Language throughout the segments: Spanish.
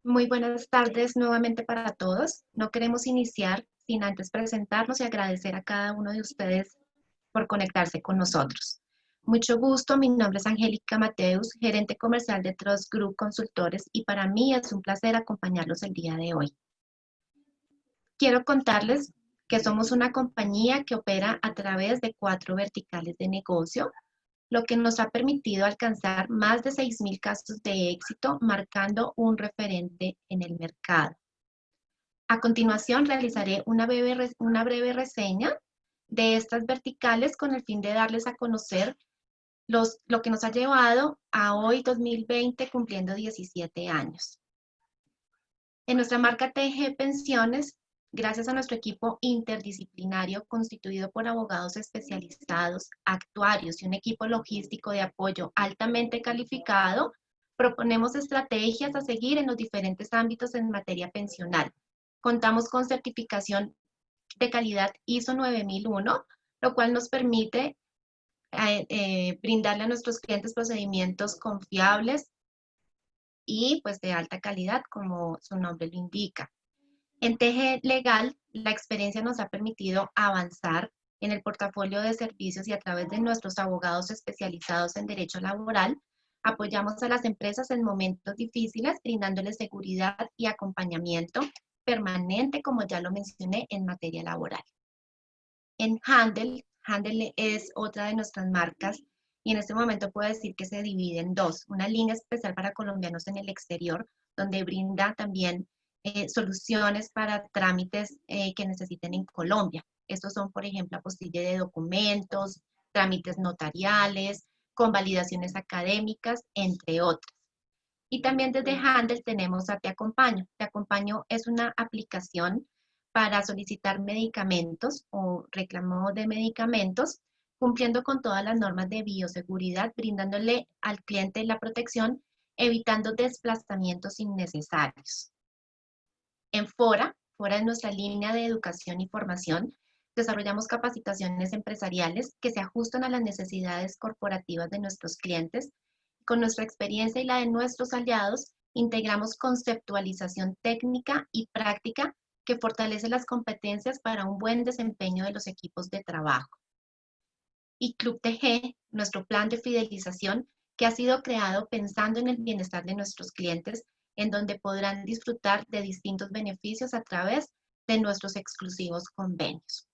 Muy buenas tardes nuevamente para todos. No queremos iniciar sin antes presentarnos y agradecer a cada uno de ustedes por conectarse con nosotros. Mucho gusto, mi nombre es Angélica Mateus, gerente comercial de Trust Group Consultores, y para mí es un placer acompañarlos el día de hoy. Quiero contarles que somos una compañía que opera a través de 4 verticales de negocio, lo que nos ha permitido alcanzar más de 6,000 casos de éxito, marcando un referente en el mercado. A continuación, realizaré una breve reseña de estas verticales con el fin de darles a conocer lo que nos ha llevado a hoy 2020 cumpliendo 17 años. En nuestra marca TG Pensiones, gracias a nuestro equipo interdisciplinario constituido por abogados especializados, actuarios y un equipo logístico de apoyo altamente calificado, proponemos estrategias a seguir en los diferentes ámbitos en materia pensional. Contamos con certificación de calidad ISO 9001, lo cual nos permite brindarle a nuestros clientes procedimientos confiables y pues de alta calidad, como su nombre lo indica. En TG Legal, la experiencia nos ha permitido avanzar en el portafolio de servicios y a través de nuestros abogados especializados en derecho laboral, apoyamos a las empresas en momentos difíciles, brindándoles seguridad y acompañamiento permanente, como ya lo mencioné, en materia laboral. En Handel es otra de nuestras marcas y en este momento puedo decir que se divide en dos. Una línea especial para colombianos en el exterior, donde brinda también soluciones para trámites que necesiten en Colombia. Estos son, por ejemplo, apostilla de documentos, trámites notariales, convalidaciones académicas, entre otras. Y también desde Handel tenemos a Te Acompaño. Te Acompaño es una aplicación para solicitar medicamentos o reclamo de medicamentos, cumpliendo con todas las normas de bioseguridad, brindándole al cliente la protección, evitando desplazamientos innecesarios. En Fora es nuestra línea de educación y formación. Desarrollamos capacitaciones empresariales que se ajustan a las necesidades corporativas de nuestros clientes. Con nuestra experiencia y la de nuestros aliados, integramos conceptualización técnica y práctica que fortalece las competencias para un buen desempeño de los equipos de trabajo. Y Club TG, nuestro plan de fidelización que ha sido creado pensando en el bienestar de nuestros clientes, en donde podrán disfrutar de distintos beneficios a través de nuestros exclusivos convenios.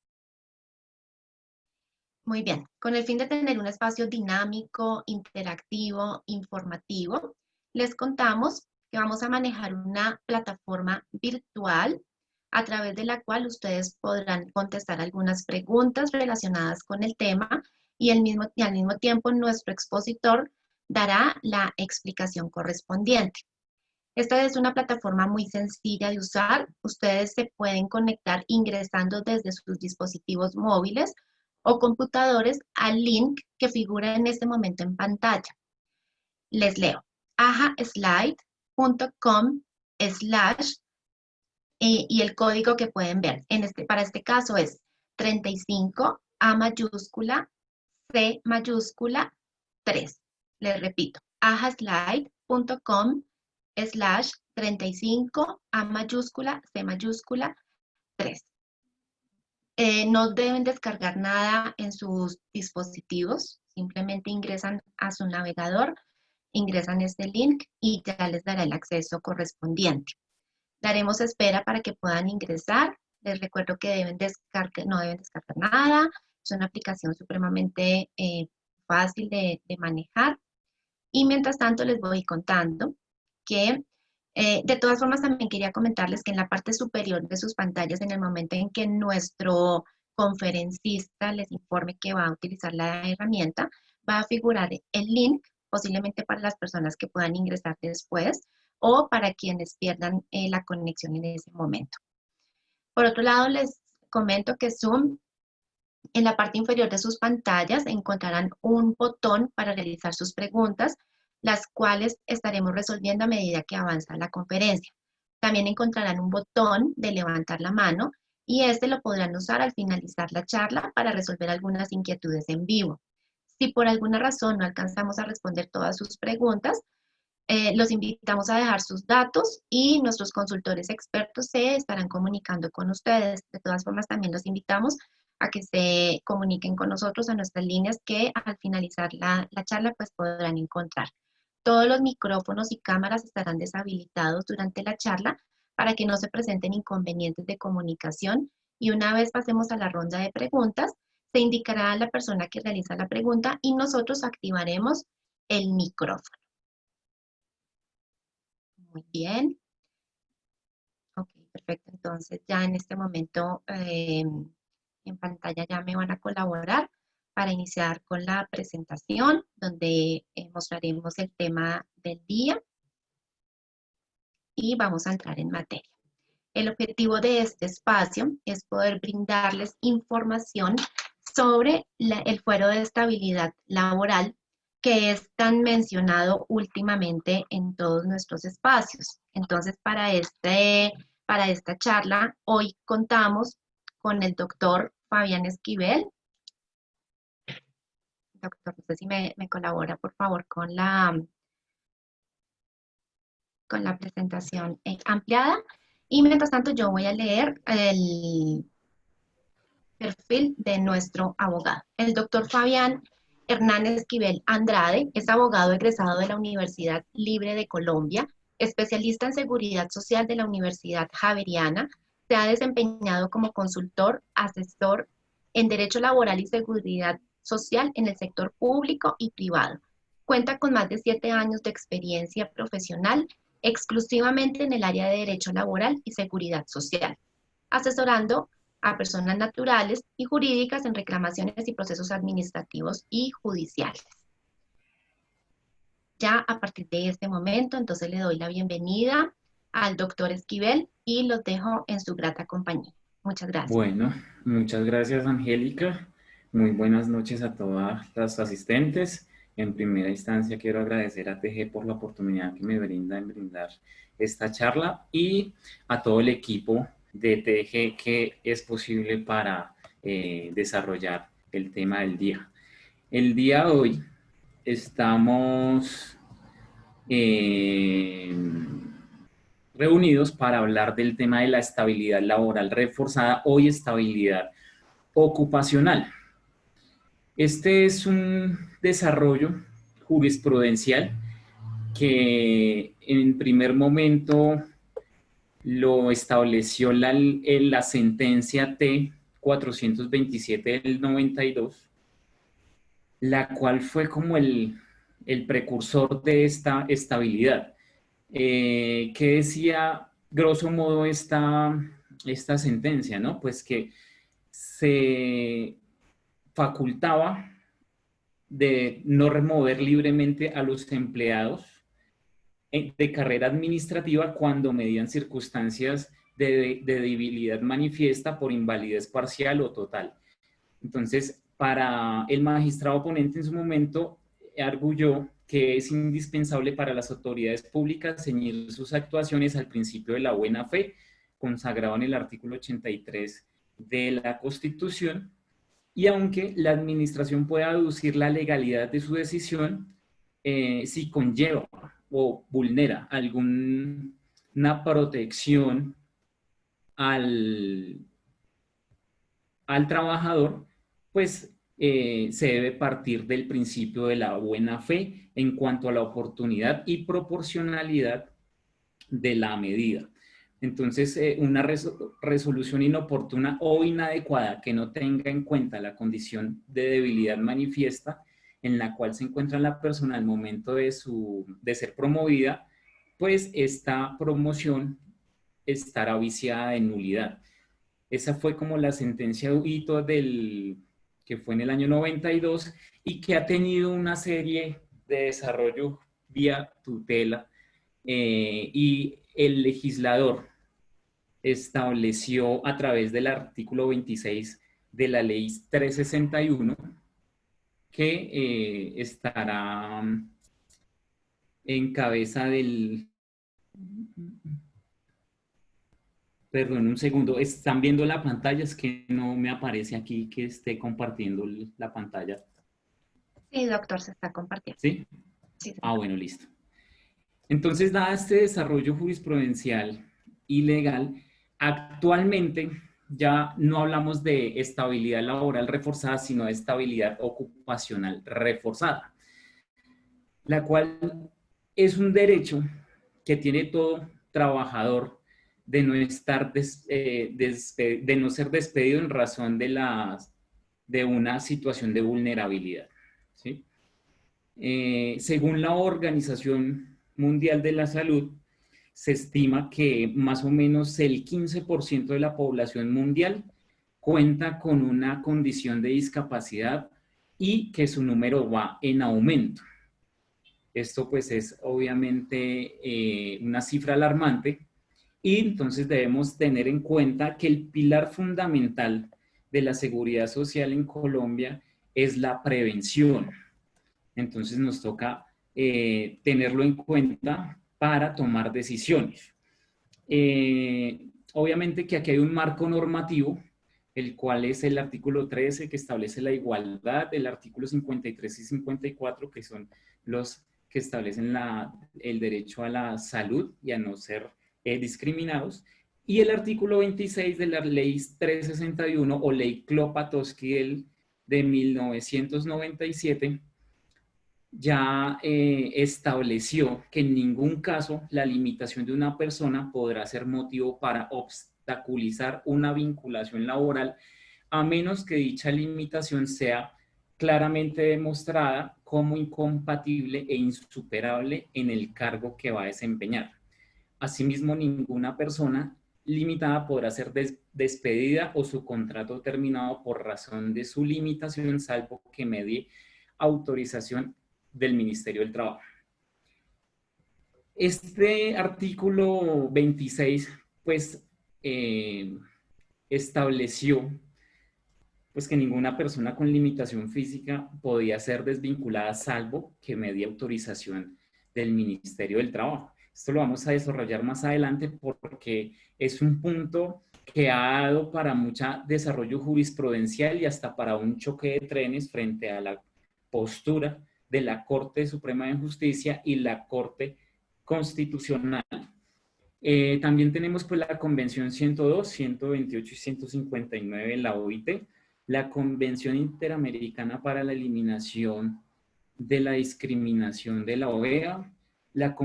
Muy bien, con el fin de tener un espacio dinámico, interactivo, informativo, les contamos que vamos a manejar una plataforma virtual a través de la cual ustedes podrán contestar algunas preguntas relacionadas con el tema y al mismo tiempo nuestro expositor dará la explicación correspondiente. Esta es una plataforma muy sencilla de usar. Ustedes se pueden conectar ingresando desde sus dispositivos móviles o computadores al link que figura en este momento en pantalla. Les leo, ahaslide.com/ y el código que pueden ver. Para este caso es 35 A mayúscula, C mayúscula, 3. Les repito, ahaslide.com/ 35 A mayúscula, C mayúscula, 3. No deben descargar nada en sus dispositivos, simplemente ingresan a su navegador, ingresan este link y ya les dará el acceso correspondiente. Daremos espera para que puedan ingresar. Les recuerdo que no deben descargar nada. Es una aplicación supremamente fácil de manejar. Y mientras tanto les voy contando que de todas formas también quería comentarles que en la parte superior de sus pantallas, en el momento en que nuestro conferencista les informe que va a utilizar la herramienta, va a figurar el link, posiblemente para las personas que puedan ingresar después o para quienes pierdan la conexión en ese momento. Por otro lado, les comento que Zoom, en la parte inferior de sus pantallas encontrarán un botón para realizar sus preguntas, las cuales estaremos resolviendo a medida que avanza la conferencia. También encontrarán un botón de levantar la mano y este lo podrán usar al finalizar la charla para resolver algunas inquietudes en vivo. Si por alguna razón no alcanzamos a responder todas sus preguntas, Los invitamos a dejar sus datos y nuestros consultores expertos se estarán comunicando con ustedes. De todas formas, también los invitamos a que se comuniquen con nosotros a nuestras líneas que al finalizar la charla pues podrán encontrar. Todos los micrófonos y cámaras estarán deshabilitados durante la charla para que no se presenten inconvenientes de comunicación y una vez pasemos a la ronda de preguntas, se indicará a la persona que realiza la pregunta y nosotros activaremos el micrófono. Muy bien. Ok, perfecto. Entonces ya en este momento en pantalla ya me van a colaborar para iniciar con la presentación donde mostraremos el tema del día y vamos a entrar en materia. El objetivo de este espacio es poder brindarles información sobre el fuero de estabilidad laboral que es tan mencionado últimamente en todos nuestros espacios. Entonces, para esta charla, hoy contamos con el doctor Fabián Esquivel. Doctor, no sé si me colabora, por favor, con la presentación ampliada. Y mientras tanto, yo voy a leer el perfil de nuestro abogado. El doctor Fabián Hernández Esquivel Andrade es abogado egresado de la Universidad Libre de Colombia, especialista en seguridad social de la Universidad Javeriana. Se ha desempeñado como consultor, asesor en derecho laboral y seguridad social en el sector público y privado. Cuenta con más de 7 años de experiencia profesional exclusivamente en el área de derecho laboral y seguridad social, asesorando a personas naturales y jurídicas en reclamaciones y procesos administrativos y judiciales. Ya a partir de este momento, entonces le doy la bienvenida al doctor Esquivel y los dejo en su grata compañía. Muchas gracias. Bueno, muchas gracias, Angélica. Muy buenas noches a todas las asistentes. En primera instancia, quiero agradecer a TG por la oportunidad que me brinda en brindar esta charla y a todo el equipo de TG que es posible para desarrollar el tema del día. El día de hoy estamos reunidos para hablar del tema de la estabilidad laboral reforzada o estabilidad ocupacional. Este es un desarrollo jurisprudencial que en primer momento lo estableció la sentencia T 427 del 92, la cual fue como el precursor de esta estabilidad. ¿Qué decía grosso modo esta sentencia, ¿no? Pues que se facultaba de no remover libremente a los empleados de carrera administrativa cuando medían circunstancias de debilidad manifiesta por invalidez parcial o total. Entonces, para el magistrado ponente en su momento, arguyó que es indispensable para las autoridades públicas ceñir sus actuaciones al principio de la buena fe, consagrado en el artículo 83 de la Constitución, y aunque la administración pueda aducir la legalidad de su decisión, si conlleva o vulnera alguna protección al trabajador, pues se debe partir del principio de la buena fe en cuanto a la oportunidad y proporcionalidad de la medida. Entonces, una resolución inoportuna o inadecuada que no tenga en cuenta la condición de debilidad manifiesta en la cual se encuentra la persona al momento de ser promovida, pues esta promoción estará viciada de nulidad. Esa fue como la sentencia Huito que fue en el año 92 y que ha tenido una serie de desarrollo vía tutela, y el legislador estableció a través del artículo 26 de la ley 361 que estará en cabeza del... Perdón, un segundo. ¿Están viendo la pantalla? Es que no me aparece aquí que esté compartiendo la pantalla. Sí, doctor, se está compartiendo. ¿Sí? Sí, Ah, bueno, listo. Entonces, dado este desarrollo jurisprudencial y legal, actualmente ya no hablamos de estabilidad laboral reforzada, sino de estabilidad ocupacional reforzada, la cual es un derecho que tiene todo trabajador de no estar de no ser despedido en razón de una situación de vulnerabilidad, ¿sí? Según la Organización Mundial de la Salud, se estima que más o menos el 15% de la población mundial cuenta con una condición de discapacidad y que su número va en aumento. Esto pues es obviamente una cifra alarmante y entonces debemos tener en cuenta que el pilar fundamental de la seguridad social en Colombia es la prevención. Entonces nos toca tenerlo en cuenta para tomar decisiones. Obviamente que aquí hay un marco normativo, el cual es el artículo 13 que establece la igualdad, el artículo 53 y 54 que son los que establecen el derecho a la salud y a no ser discriminados, y el artículo 26 de la ley 361 o ley Klopatowski de 1997 ya estableció que en ningún caso la limitación de una persona podrá ser motivo para obstaculizar una vinculación laboral, a menos que dicha limitación sea claramente demostrada como incompatible e insuperable en el cargo que va a desempeñar. Asimismo, ninguna persona limitada podrá ser despedida o su contrato terminado por razón de su limitación, salvo que medie autorización del Ministerio del Trabajo. Este artículo 26, pues, estableció pues, que ninguna persona con limitación física podía ser desvinculada, salvo que medie autorización del Ministerio del Trabajo. Esto lo vamos a desarrollar más adelante porque es un punto que ha dado para mucho desarrollo jurisprudencial y hasta para un choque de trenes frente a la postura de la Corte Suprema de Justicia y la Corte Constitucional. También tenemos pues la Convención 102, 128 y 159 de la OIT, la Convención Interamericana para la Eliminación de la Discriminación de la OEA, la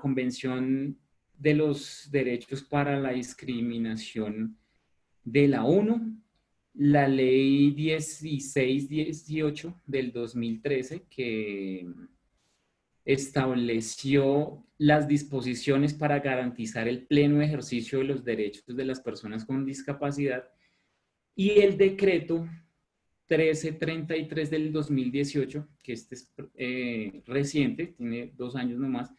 Convención de los Derechos para la Discriminación de la ONU, la Ley 1618 del 2013, que estableció las disposiciones para garantizar el pleno ejercicio de los derechos de las personas con discapacidad, y el decreto 1333 del 2018, que este es reciente, tiene 2 años nomás,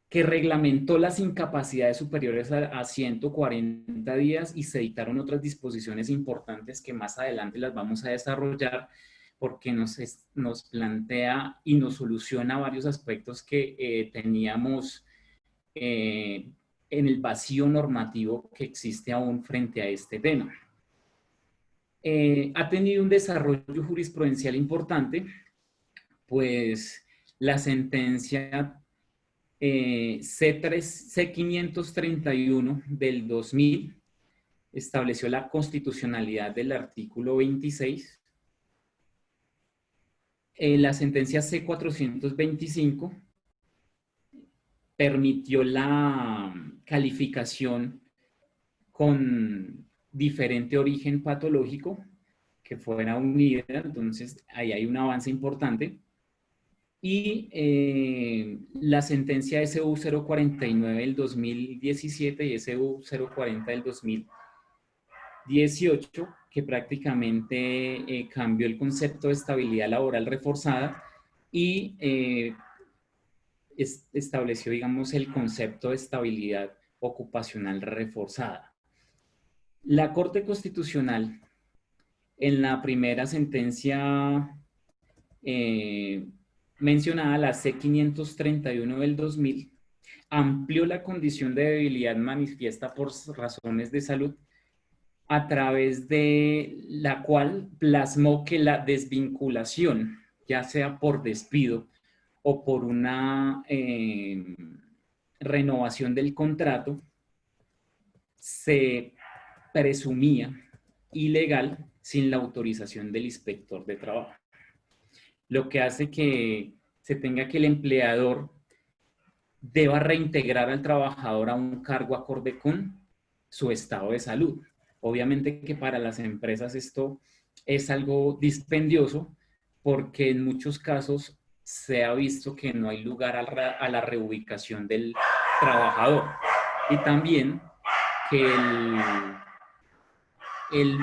que reglamentó las incapacidades superiores a 140 días y se dictaron otras disposiciones importantes que más adelante las vamos a desarrollar porque nos plantea y nos soluciona varios aspectos que teníamos en el vacío normativo que existe aún frente a este tema. Ha tenido un desarrollo jurisprudencial importante, pues la sentencia C531 del 2000 estableció la constitucionalidad del artículo 26. La sentencia C425 permitió la calificación con diferente origen patológico que fuera unida, entonces ahí hay un avance importante. Y la sentencia SU 049 del 2017 y SU 040 del 2018, que prácticamente cambió el concepto de estabilidad laboral reforzada y estableció, digamos, el concepto de estabilidad ocupacional reforzada. La Corte Constitucional, en la primera sentencia mencionada, la C531 del 2000, amplió la condición de debilidad manifiesta por razones de salud, a través de la cual plasmó que la desvinculación, ya sea por despido o por una renovación del contrato, se presumía ilegal sin la autorización del inspector de trabajo. Lo que hace que se tenga que el empleador deba reintegrar al trabajador a un cargo acorde con su estado de salud. Obviamente que para las empresas esto es algo dispendioso porque en muchos casos se ha visto que no hay lugar a la reubicación del trabajador y también que el,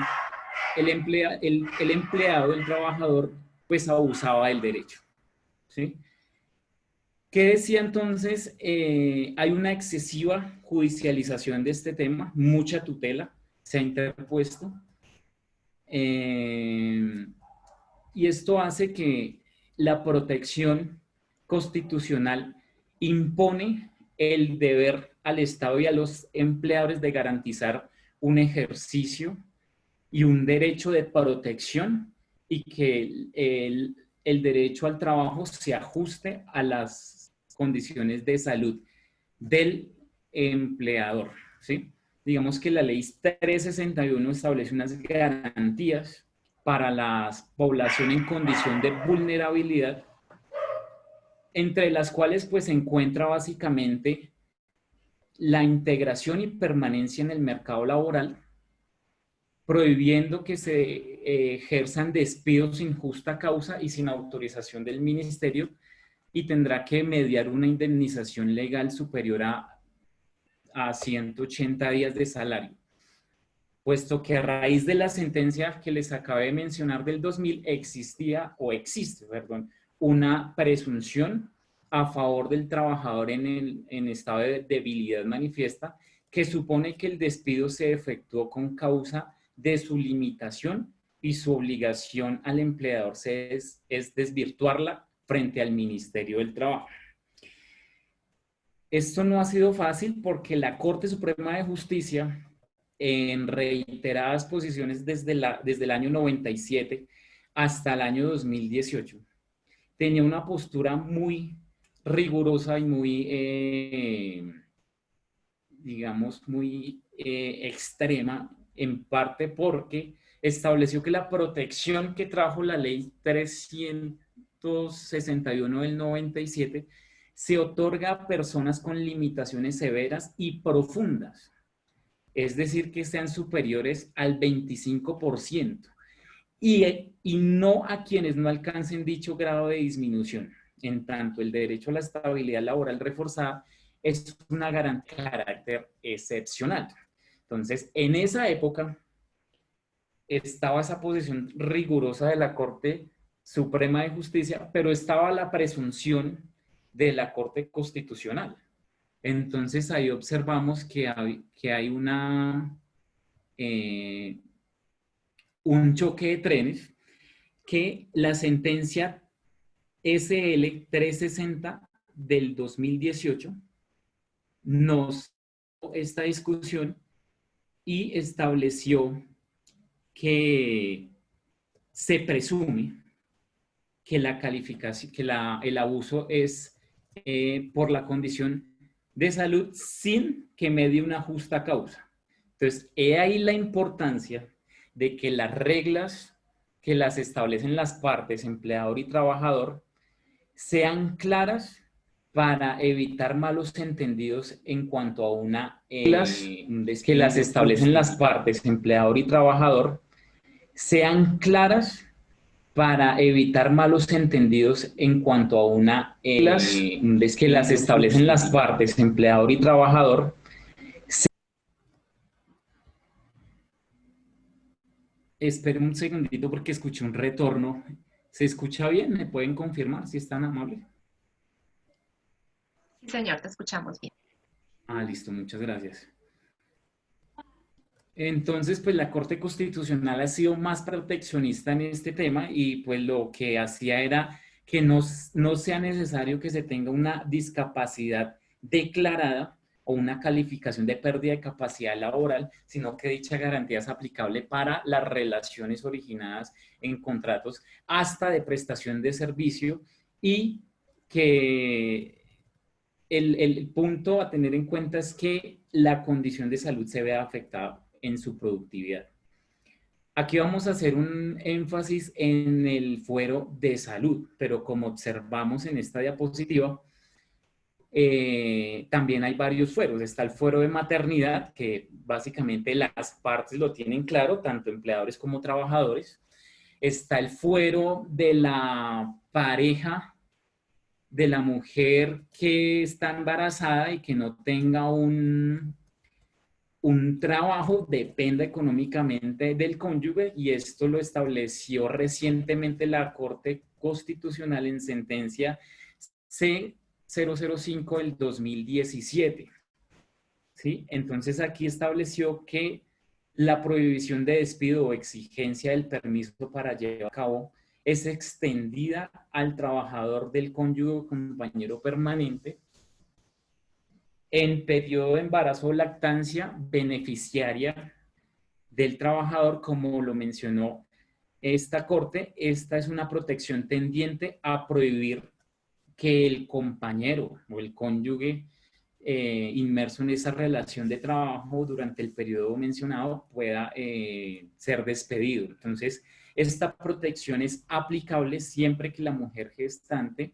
el empleado, el trabajador, pues abusaba del derecho, ¿sí? ¿Qué decía entonces? Hay una excesiva judicialización de este tema, mucha tutela se ha interpuesto, y esto hace que la protección constitucional impone el deber al Estado y a los empleadores de garantizar un ejercicio y un derecho de protección y que el derecho al trabajo se ajuste a las condiciones de salud del empleador, ¿sí? Digamos que la ley 361 establece unas garantías para la población en condición de vulnerabilidad, entre las cuales pues se encuentra básicamente la integración y permanencia en el mercado laboral, prohibiendo que se ejerzan despidos sin justa causa y sin autorización del ministerio, y tendrá que mediar una indemnización legal superior a 180 días de salario. Puesto que a raíz de la sentencia que les acabé de mencionar del 2000 existía, o existe, perdón, una presunción a favor del trabajador en estado de debilidad manifiesta, que supone que el despido se efectuó con causa de su limitación y su obligación al empleador es desvirtuarla frente al Ministerio del Trabajo. Esto no ha sido fácil porque la Corte Suprema de Justicia, en reiteradas posiciones desde el año 97 hasta el año 2018, tenía una postura muy rigurosa y muy, digamos, muy extrema, en parte porque estableció que la protección que trajo la ley 361 del 97 se otorga a personas con limitaciones severas y profundas, es decir, que sean superiores al 25%, y no a quienes no alcancen dicho grado de disminución. En tanto, el derecho a la estabilidad laboral reforzada es una garantía de carácter excepcional. Entonces, en esa época estaba esa posición rigurosa de la Corte Suprema de Justicia, pero estaba la presunción de la Corte Constitucional. Entonces, ahí observamos que hay un choque de trenes, que la sentencia SL 360 del 2018 nos dio esta discusión y estableció que se presume que la calificación, que el abuso es por la condición de salud sin que medie una justa causa. Entonces, he ahí la importancia de que las reglas que las establecen las partes, empleador y trabajador, sean claras para evitar malos entendidos en cuanto a que las establecen las partes, empleador y trabajador, sean claras para evitar malos entendidos en cuanto a que las establecen las partes, empleador y trabajador. Esperen un segundito porque escuché un retorno. ¿Se escucha bien? ¿Me pueden confirmar si es tan amable? Sí, señor, te escuchamos bien. Ah, listo, muchas gracias. Entonces, pues la Corte Constitucional ha sido más proteccionista en este tema y pues lo que hacía era que no sea necesario que se tenga una discapacidad declarada o una calificación de pérdida de capacidad laboral, sino que dicha garantía es aplicable para las relaciones originadas en contratos hasta de prestación de servicio, y que el punto a tener en cuenta es que la condición de salud se vea afectada en su productividad. Aquí vamos a hacer un énfasis en el fuero de salud, pero como observamos en esta diapositiva, también hay varios fueros. Está el fuero de maternidad, que básicamente las partes lo tienen claro, tanto empleadores como trabajadores. Está el fuero de la pareja de la mujer que está embarazada y que no tenga un trabajo, dependa económicamente del cónyuge, y esto lo estableció recientemente la Corte Constitucional en sentencia C005 del 2017. ¿Sí? Entonces aquí estableció que la prohibición de despido o exigencia del permiso para llevar a cabo es extendida al trabajador del cónyuge o compañero permanente en periodo de embarazo o lactancia beneficiaria del trabajador, como lo mencionó esta corte. Esta es una protección tendiente a prohibir que el compañero o el cónyuge inmerso en esa relación de trabajo durante el periodo mencionado pueda ser despedido. Entonces, esta protección es aplicable siempre que la mujer gestante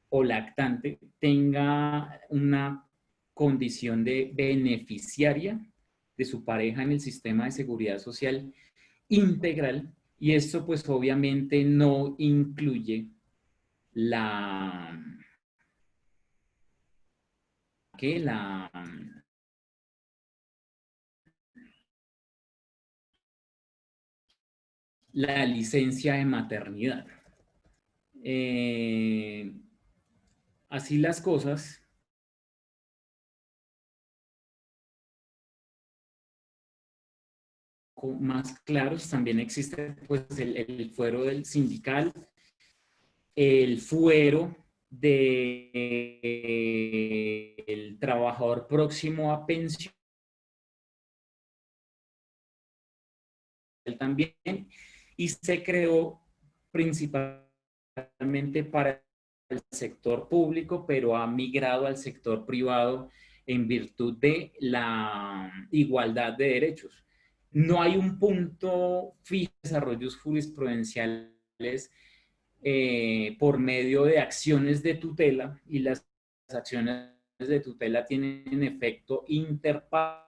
o lactante tenga una condición de beneficiaria de su pareja en el sistema de seguridad social integral, y esto pues obviamente no incluye la que la licencia de maternidad. Eh, Así las cosas, más claros, también existe pues el fuero del sindical, el fuero del trabajador próximo a pensión también, y se creó principalmente para el sector público, pero ha migrado al sector privado en virtud de la igualdad de derechos. No hay un punto fijo de desarrollos jurisprudenciales por medio de acciones de tutela, y las acciones de tutela tienen efecto interparcial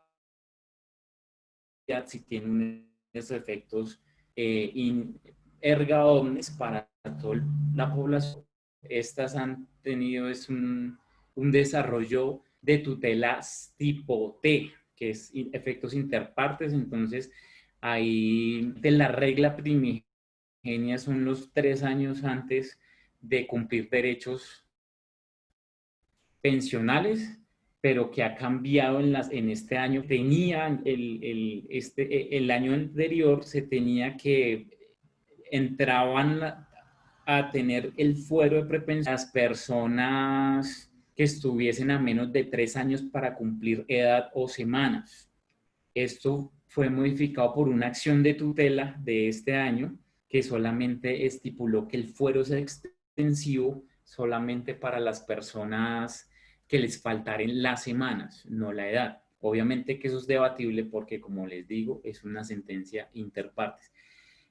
si tienen esos efectos erga omnes para toda la población. Estas han tenido un desarrollo de tutelas tipo T, que es efectos interpartes. Entonces, ahí de la regla primigenia son los 3 años antes de cumplir derechos pensionales, pero que ha cambiado en este año. El año anterior se tenía que entraban a tener el fuero de prepensión las personas que estuviesen a menos de 3 años para cumplir edad o semanas. Esto fue modificado por una acción de tutela de este año que solamente estipuló que el fuero es extensivo solamente para las personas que les faltaren las semanas, no la edad. Obviamente que eso es debatible porque, como les digo, es una sentencia interpartes.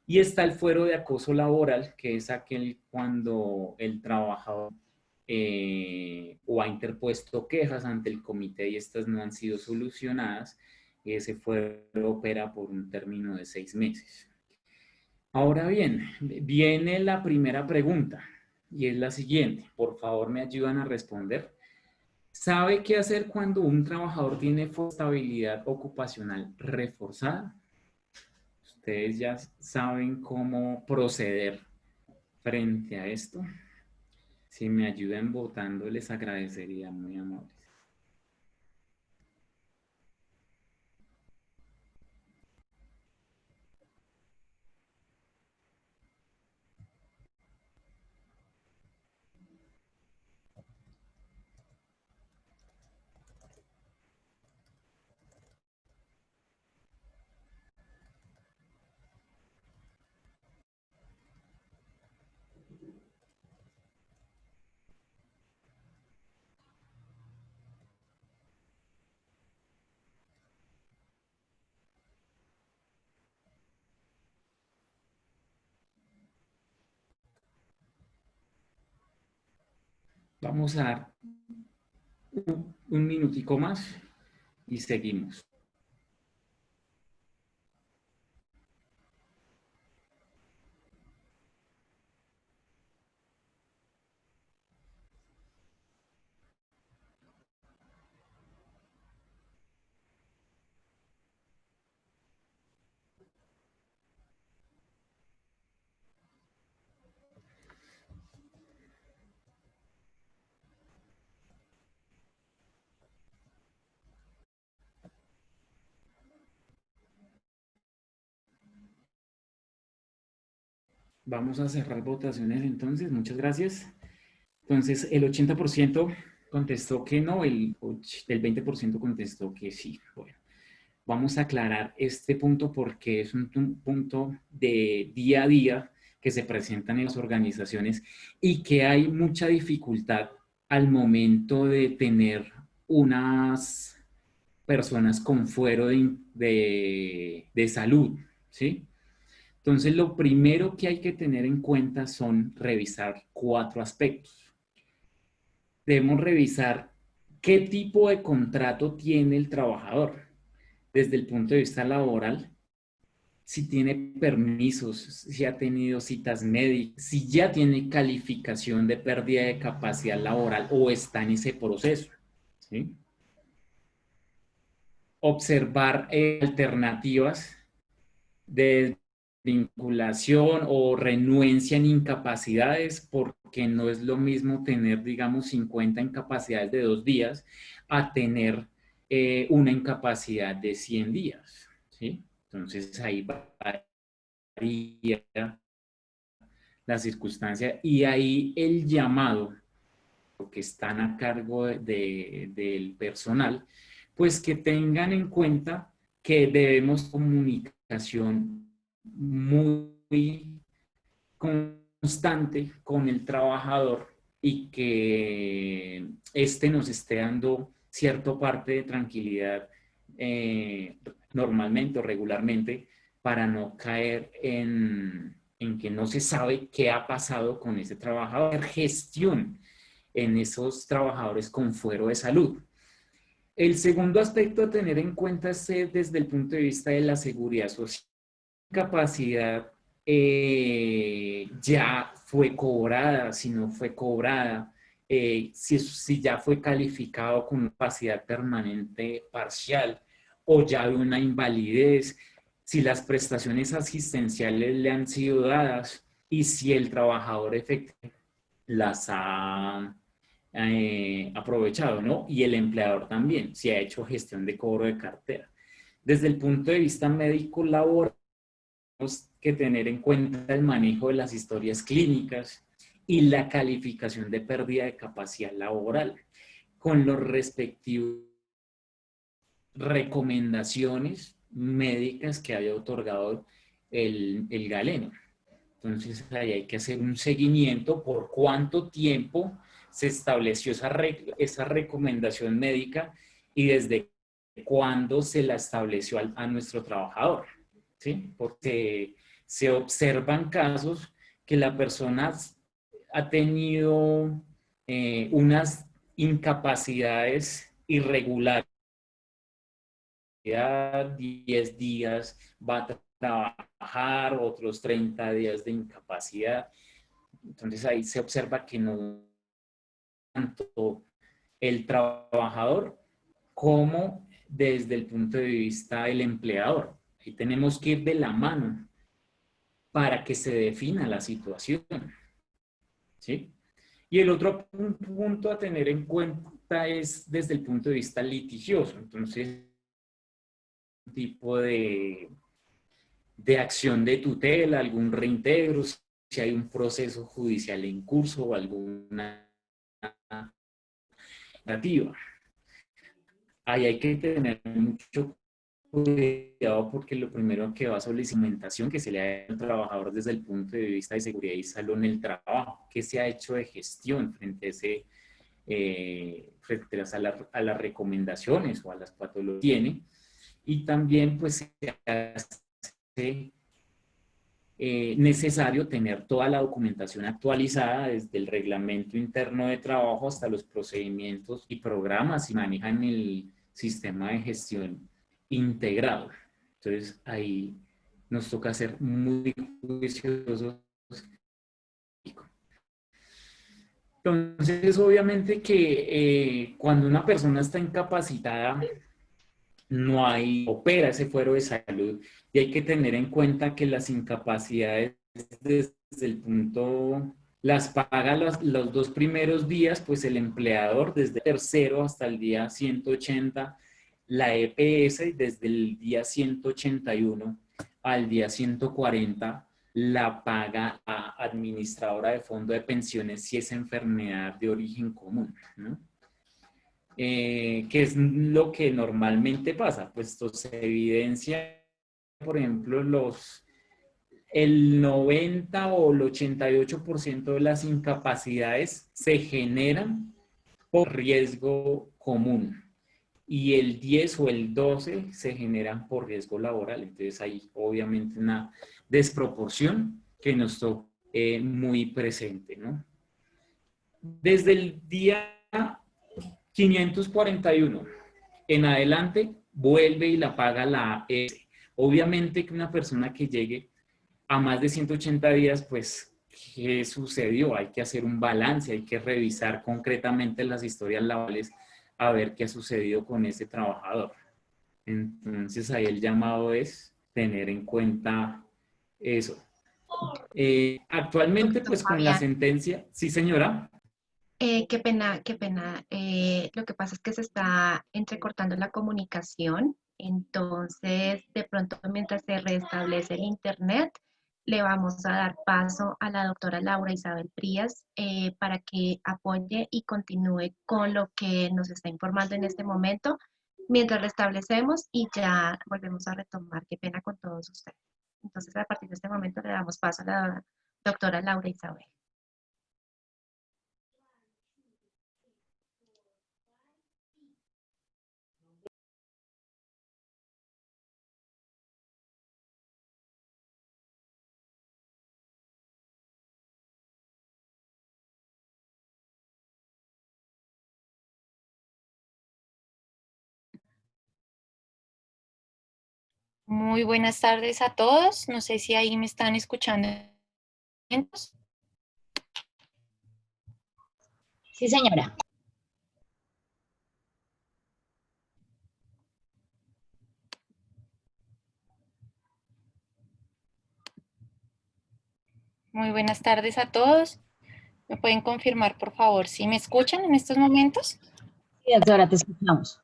Y está el fuero de acoso laboral, que es aquel cuando el trabajador o ha interpuesto quejas ante el comité y estas no han sido solucionadas. Ese fuero opera por un término de 6 meses. Ahora bien, viene la primera pregunta y es la siguiente. Por favor, me ayudan a responder. ¿Sabe qué hacer cuando un trabajador tiene estabilidad ocupacional reforzada? Ustedes ya saben cómo proceder frente a esto. Si me ayudan votando, les agradecería, muy amables. Vamos a dar un minutico más y seguimos. Vamos a cerrar votaciones entonces. Muchas gracias. Entonces, el 80% contestó que no, el 20% contestó que sí. Bueno, vamos a aclarar este punto porque es un punto de día a día que se presentan en las organizaciones y que hay mucha dificultad al momento de tener unas personas con fuero de salud, ¿sí? Entonces, lo primero que hay que tener en cuenta son revisar 4 aspectos. Debemos revisar qué tipo de contrato tiene el trabajador desde el punto de vista laboral, si tiene permisos, si ha tenido citas médicas, si ya tiene calificación de pérdida de capacidad laboral o está en ese proceso, ¿sí? Observar alternativas de vinculación o renuencia en incapacidades, porque no es lo mismo tener, digamos, 50 incapacidades de 2 días a tener una incapacidad de 100 días, ¿sí? Entonces ahí varía la circunstancia y ahí el llamado que están a cargo del personal, pues que tengan en cuenta que debemos comunicación muy constante con el trabajador y que éste nos esté dando cierta parte de tranquilidad normalmente o regularmente para no caer en que no se sabe qué ha pasado con ese trabajador. Gestión en esos trabajadores con fuero de salud. El segundo aspecto a tener en cuenta es desde el punto de vista de la seguridad social. Capacidad ya fue cobrada, si no fue cobrada, si ya fue calificado con capacidad permanente parcial o ya de una invalidez, si las prestaciones asistenciales le han sido dadas y si el trabajador efectivamente las ha aprovechado, ¿no? Y el empleador también, si ha hecho gestión de cobro de cartera. Desde el punto de vista médico laboral, tenemos que tener en cuenta el manejo de las historias clínicas y la calificación de pérdida de capacidad laboral, con los respectivos recomendaciones médicas que haya otorgado el galeno. Entonces, ahí hay que hacer un seguimiento por cuánto tiempo se estableció esa recomendación médica y desde cuándo se la estableció a nuestro trabajador, ¿sí? Porque se observan casos que la persona ha tenido unas incapacidades irregulares, 10 días va a trabajar, otros 30 días de incapacidad. Entonces ahí se observa que no tanto el trabajador como desde el punto de vista del empleador. Ahí tenemos que ir de la mano para que se defina la situación, ¿sí? Y el otro punto a tener en cuenta es desde el punto de vista litigioso. Entonces, un tipo de acción de tutela, algún reintegro, si hay un proceso judicial en curso o alguna nativa. Ahí hay que tener mucho cuidado porque lo primero que va a solicitar es documentación que se le haga al trabajador desde el punto de vista de seguridad y salud en el trabajo, qué se ha hecho de gestión frente a ese frente a las recomendaciones o a las patologías que tiene, y también pues se hace necesario tener toda la documentación actualizada desde el reglamento interno de trabajo hasta los procedimientos y programas que manejan el sistema de gestión integrado. Entonces ahí nos toca ser muy juiciosos. Entonces, obviamente que cuando una persona está incapacitada, no hay, opera ese fuero de salud y hay que tener en cuenta que las incapacidades desde el punto, las paga los 2 primeros días, pues el empleador desde el tercero hasta el día 180, la EPS desde el día 181 al día 140 la paga a administradora de fondo de pensiones si es enfermedad de origen común, ¿no? ¿Qué es lo que normalmente pasa? Pues esto se evidencia, por ejemplo, el 90 o el 88% de las incapacidades se generan por riesgo común y el 10 o el 12 se generan por riesgo laboral. Entonces hay obviamente una desproporción que nos toca muy presente, ¿no? Desde el día 541 en adelante vuelve y la paga la AES. Obviamente que una persona que llegue a más de 180 días, pues, ¿qué sucedió? Hay que hacer un balance, hay que revisar concretamente las historias laborales a ver qué ha sucedido con ese trabajador. Entonces ahí el llamado es tener en cuenta eso. Actualmente, Doctor pues con la Fabián, sentencia, sí señora. qué pena, qué pena. Lo que pasa es que se está entrecortando la comunicación, entonces de pronto mientras se restablece el internet, le vamos a dar paso a la doctora Laura Isabel Prías para que apoye y continúe con lo que nos está informando en este momento, mientras restablecemos y ya volvemos a retomar. Qué pena con todos ustedes. Entonces, a partir de este momento le damos paso a la doctora Laura Isabel. Muy buenas tardes a todos. No sé si ahí me están escuchando. Sí, señora. Muy buenas tardes a todos. ¿Me pueden confirmar, por favor, si me escuchan en estos momentos? Sí, doctora, te escuchamos.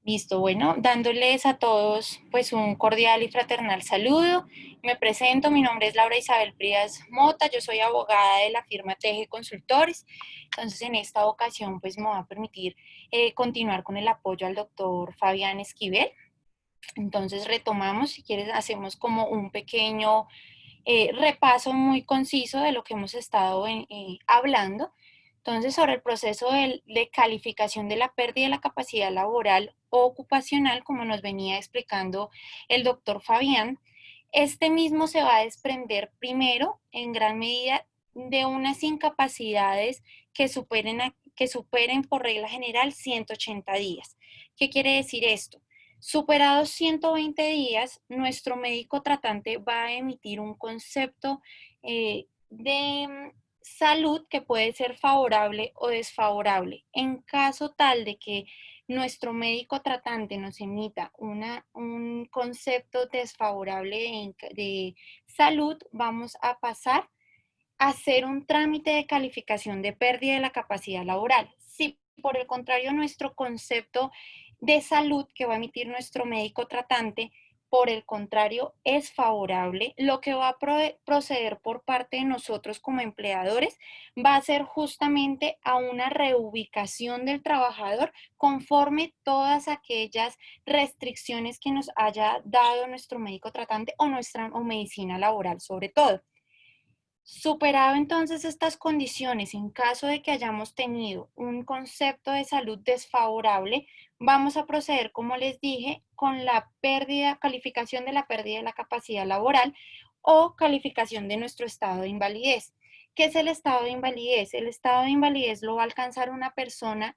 Listo, bueno, dándoles a todos pues un cordial y fraternal saludo. Me presento, mi nombre es Laura Isabel Prías Mota, yo soy abogada de la firma Teje Consultores. Entonces, en esta ocasión pues me va a permitir continuar con el apoyo al doctor Fabián Esquivel. Entonces, retomamos, si quieres, hacemos como un pequeño repaso muy conciso de lo que hemos estado hablando. Entonces, sobre el proceso de calificación de la pérdida de la capacidad laboral o ocupacional, como nos venía explicando el doctor Fabián, este mismo se va a desprender primero, en gran medida, de unas incapacidades que superen por regla general 180 días. ¿Qué quiere decir esto? Superados 120 días, nuestro médico tratante va a emitir un concepto de salud que puede ser favorable o desfavorable. En caso tal de que nuestro médico tratante nos emita un concepto desfavorable de salud, vamos a pasar a hacer un trámite de calificación de pérdida de la capacidad laboral. Si por el contrario nuestro concepto de salud que va a emitir nuestro médico tratante, por el contrario, es favorable, lo que va a proceder por parte de nosotros como empleadores va a ser justamente a una reubicación del trabajador conforme todas aquellas restricciones que nos haya dado nuestro médico tratante o medicina laboral sobre todo. Superado entonces estas condiciones, en caso de que hayamos tenido un concepto de salud desfavorable, vamos a proceder, como les dije, con la calificación de la pérdida de la capacidad laboral o calificación de nuestro estado de invalidez. ¿Qué es el estado de invalidez? El estado de invalidez lo va a alcanzar una persona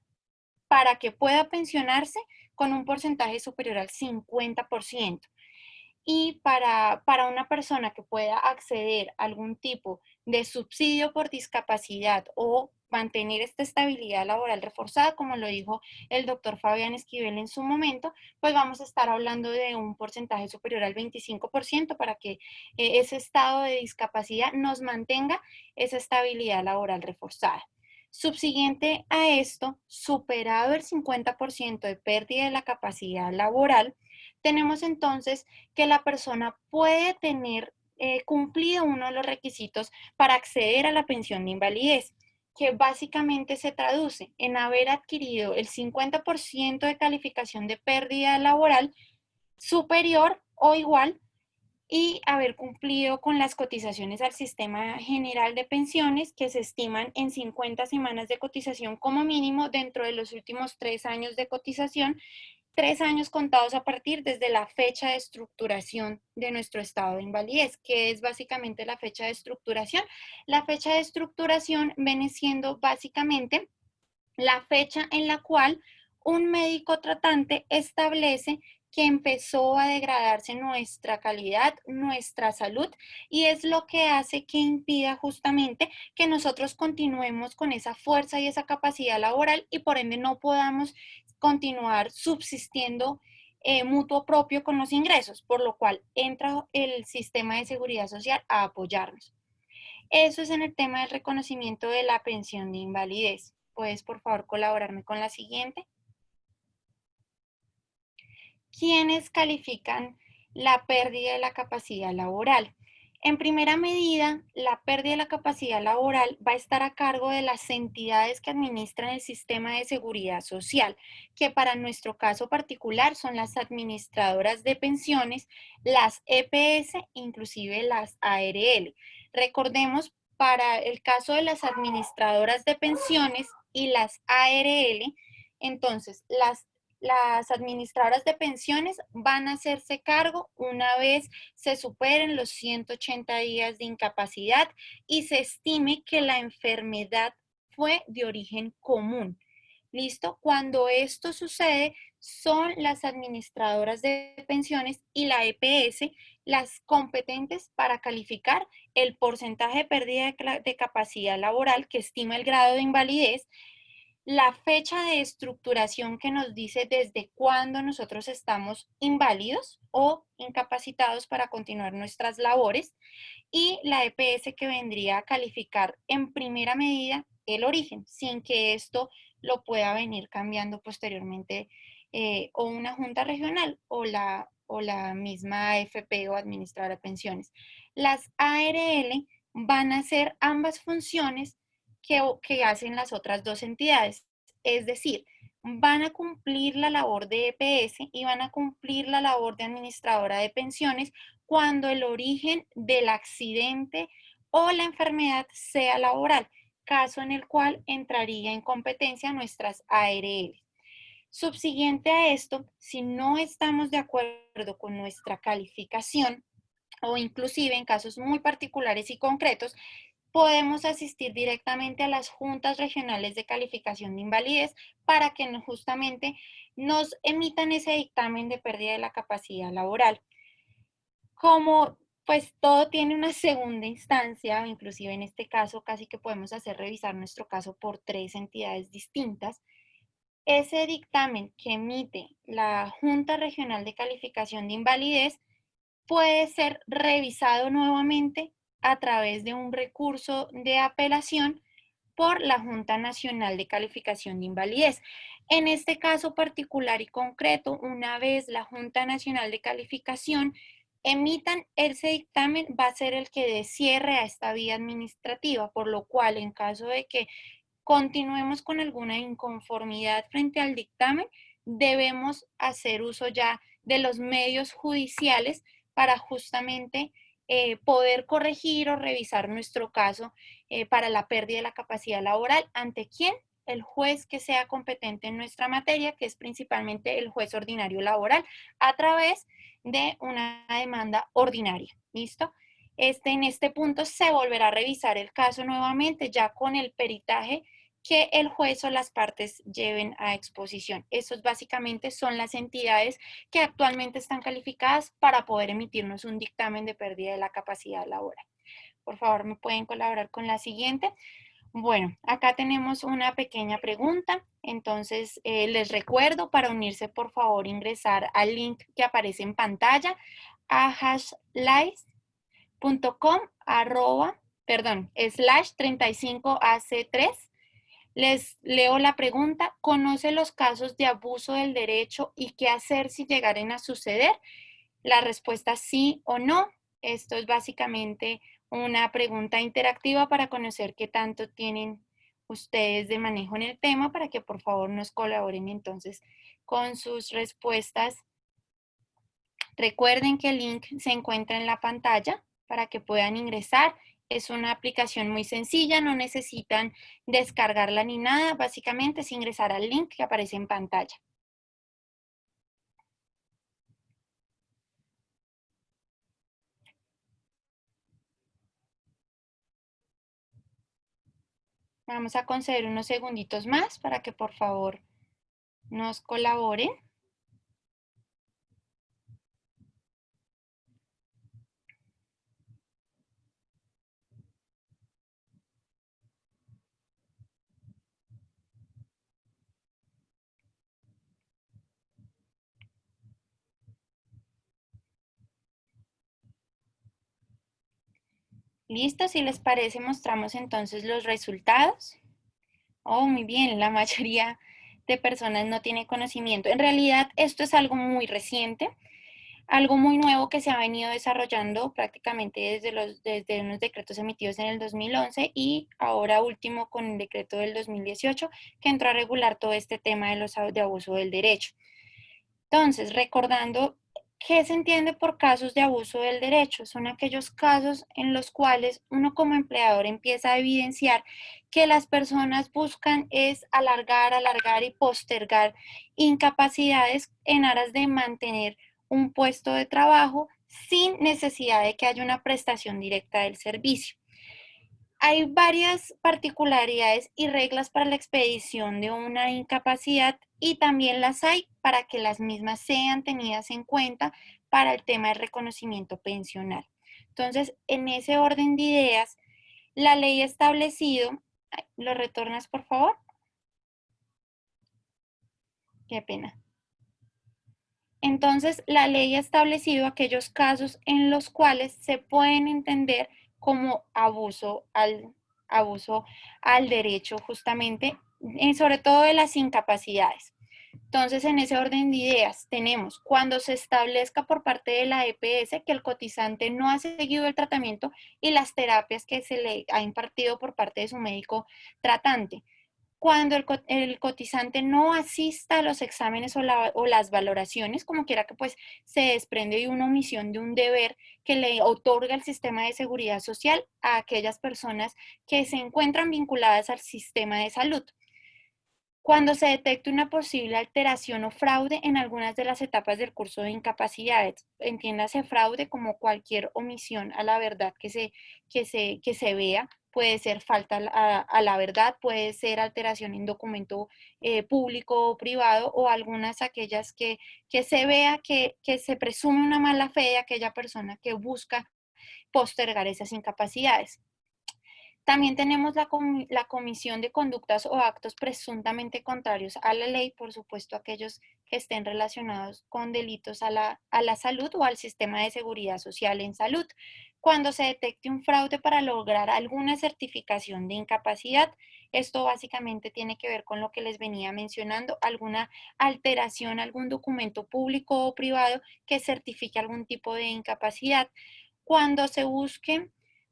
para que pueda pensionarse con un porcentaje superior al 50%. Y para una persona que pueda acceder a algún tipo de subsidio por discapacidad o mantener esta estabilidad laboral reforzada, como lo dijo el doctor Fabián Esquivel en su momento, pues vamos a estar hablando de un porcentaje superior al 25% para que ese estado de discapacidad nos mantenga esa estabilidad laboral reforzada. Subsiguiente a esto, superado el 50% de pérdida de la capacidad laboral, tenemos entonces que la persona puede tener cumplido uno de los requisitos para acceder a la pensión de invalidez, que básicamente se traduce en haber adquirido el 50% de calificación de pérdida laboral superior o igual y haber cumplido con las cotizaciones al Sistema General de Pensiones, que se estiman en 50 semanas de cotización como mínimo dentro de los últimos 3 años de cotización, 3 años contados a partir desde la fecha de estructuración de nuestro estado de invalidez, que es básicamente la fecha de estructuración. La fecha de estructuración viene siendo básicamente la fecha en la cual un médico tratante establece que empezó a degradarse nuestra calidad, nuestra salud, y es lo que hace que impida justamente que nosotros continuemos con esa fuerza y esa capacidad laboral y por ende no podamos continuar subsistiendo mutuo propio con los ingresos, por lo cual entra el sistema de seguridad social a apoyarnos. Eso es en el tema del reconocimiento de la pensión de invalidez. ¿Puedes, por favor, colaborarme con la siguiente? ¿Quiénes califican la pérdida de la capacidad laboral? En primera medida, la pérdida de la capacidad laboral va a estar a cargo de las entidades que administran el sistema de seguridad social, que para nuestro caso particular son las administradoras de pensiones, las EPS, inclusive las ARL. Recordemos, para el caso de las administradoras de pensiones y las ARL, entonces las administradoras de pensiones van a hacerse cargo una vez se superen los 180 días de incapacidad y se estime que la enfermedad fue de origen común. ¿Listo? Cuando esto sucede, son las administradoras de pensiones y la EPS las competentes para calificar el porcentaje de pérdida de capacidad laboral que estima el grado de invalidez, la fecha de estructuración que nos dice desde cuándo nosotros estamos inválidos o incapacitados para continuar nuestras labores, y la EPS que vendría a calificar en primera medida el origen, sin que esto lo pueda venir cambiando posteriormente o una junta regional o la misma AFP o administradora de pensiones. Las ARL van a hacer ambas funciones que hacen las otras dos entidades. Es decir, van a cumplir la labor de EPS y van a cumplir la labor de administradora de pensiones cuando el origen del accidente o la enfermedad sea laboral, caso en el cual entraría en competencia nuestras ARL. Subsiguiente a esto, si no estamos de acuerdo con nuestra calificación, o inclusive en casos muy particulares y concretos, podemos asistir directamente a las juntas regionales de calificación de invalidez para que justamente nos emitan ese dictamen de pérdida de la capacidad laboral. Como pues todo tiene una segunda instancia, inclusive en este caso casi que podemos hacer revisar nuestro caso por 3 entidades distintas, ese dictamen que emite la Junta Regional de Calificación de Invalidez puede ser revisado nuevamente a través de un recurso de apelación por la Junta Nacional de Calificación de Invalidez. En este caso particular y concreto, una vez la Junta Nacional de Calificación emitan ese dictamen, va a ser el que dé cierre a esta vía administrativa, por lo cual en caso de que continuemos con alguna inconformidad frente al dictamen, debemos hacer uso ya de los medios judiciales para justamente poder corregir o revisar nuestro caso para la pérdida de la capacidad laboral. ¿Ante quién? El juez que sea competente en nuestra materia, que es principalmente el juez ordinario laboral, a través de una demanda ordinaria. ¿Listo? En este punto se volverá a revisar el caso nuevamente, ya con el peritaje que el juez o las partes lleven a exposición. Estos básicamente son las entidades que actualmente están calificadas para poder emitirnos un dictamen de pérdida de la capacidad laboral. Por favor, ¿me pueden colaborar con la siguiente? Bueno, acá tenemos una pequeña pregunta. Entonces, les recuerdo para unirse, por favor, ingresar al link que aparece en pantalla a hashlive.com /35ac3. Les leo la pregunta. ¿Conoce los casos de abuso del derecho y qué hacer si llegaren a suceder? La respuesta es sí o no. Esto es básicamente una pregunta interactiva para conocer qué tanto tienen ustedes de manejo en el tema, para que por favor nos colaboren entonces con sus respuestas. Recuerden que el link se encuentra en la pantalla para que puedan ingresar. Es una aplicación muy sencilla, no necesitan descargarla ni nada. Básicamente es ingresar al link que aparece en pantalla. Vamos a conceder unos segunditos más para que por favor nos colaboren. Listo, si les parece, mostramos entonces los resultados. Oh, muy bien, la mayoría de personas no tiene conocimiento. En realidad, esto es algo muy reciente, algo muy nuevo que se ha venido desarrollando prácticamente desde unos decretos emitidos en el 2011 y ahora último con el decreto del 2018 que entró a regular todo este tema de abuso del derecho. Entonces, recordando, ¿qué se entiende por casos de abuso del derecho? Son aquellos casos en los cuales uno como empleador empieza a evidenciar que las personas buscan es alargar y postergar incapacidades en aras de mantener un puesto de trabajo sin necesidad de que haya una prestación directa del servicio. Hay varias particularidades y reglas para la expedición de una incapacidad y también las hay para que las mismas sean tenidas en cuenta para el tema de reconocimiento pensional. Entonces, en ese orden de ideas, la ley ha establecido, ¿lo retornas por favor? Qué pena. Entonces, la ley ha establecido aquellos casos en los cuales se pueden entender como abuso al derecho, justamente, sobre todo de las incapacidades. Entonces, en ese orden de ideas, tenemos cuando se establezca por parte de la EPS que el cotizante no ha seguido el tratamiento y las terapias que se le ha impartido por parte de su médico tratante. Cuando el cotizante no asista a los exámenes o las valoraciones, como quiera que pues se desprende de una omisión de un deber que le otorga el sistema de seguridad social a aquellas personas que se encuentran vinculadas al sistema de salud. Cuando se detecte una posible alteración o fraude en algunas de las etapas del curso de incapacidades, entiéndase fraude como cualquier omisión a la verdad que se vea, puede ser falta a la verdad, puede ser alteración en documento público o privado o algunas aquellas que se vea que se presume una mala fe de aquella persona que busca postergar esas incapacidades. También tenemos la comisión de conductas o actos presuntamente contrarios a la ley, por supuesto aquellos que estén relacionados con delitos a la salud o al sistema de seguridad social en salud. Cuando se detecte un fraude para lograr alguna certificación de incapacidad, esto básicamente tiene que ver con lo que les venía mencionando, alguna alteración, algún documento público o privado que certifique algún tipo de incapacidad. Cuando se busque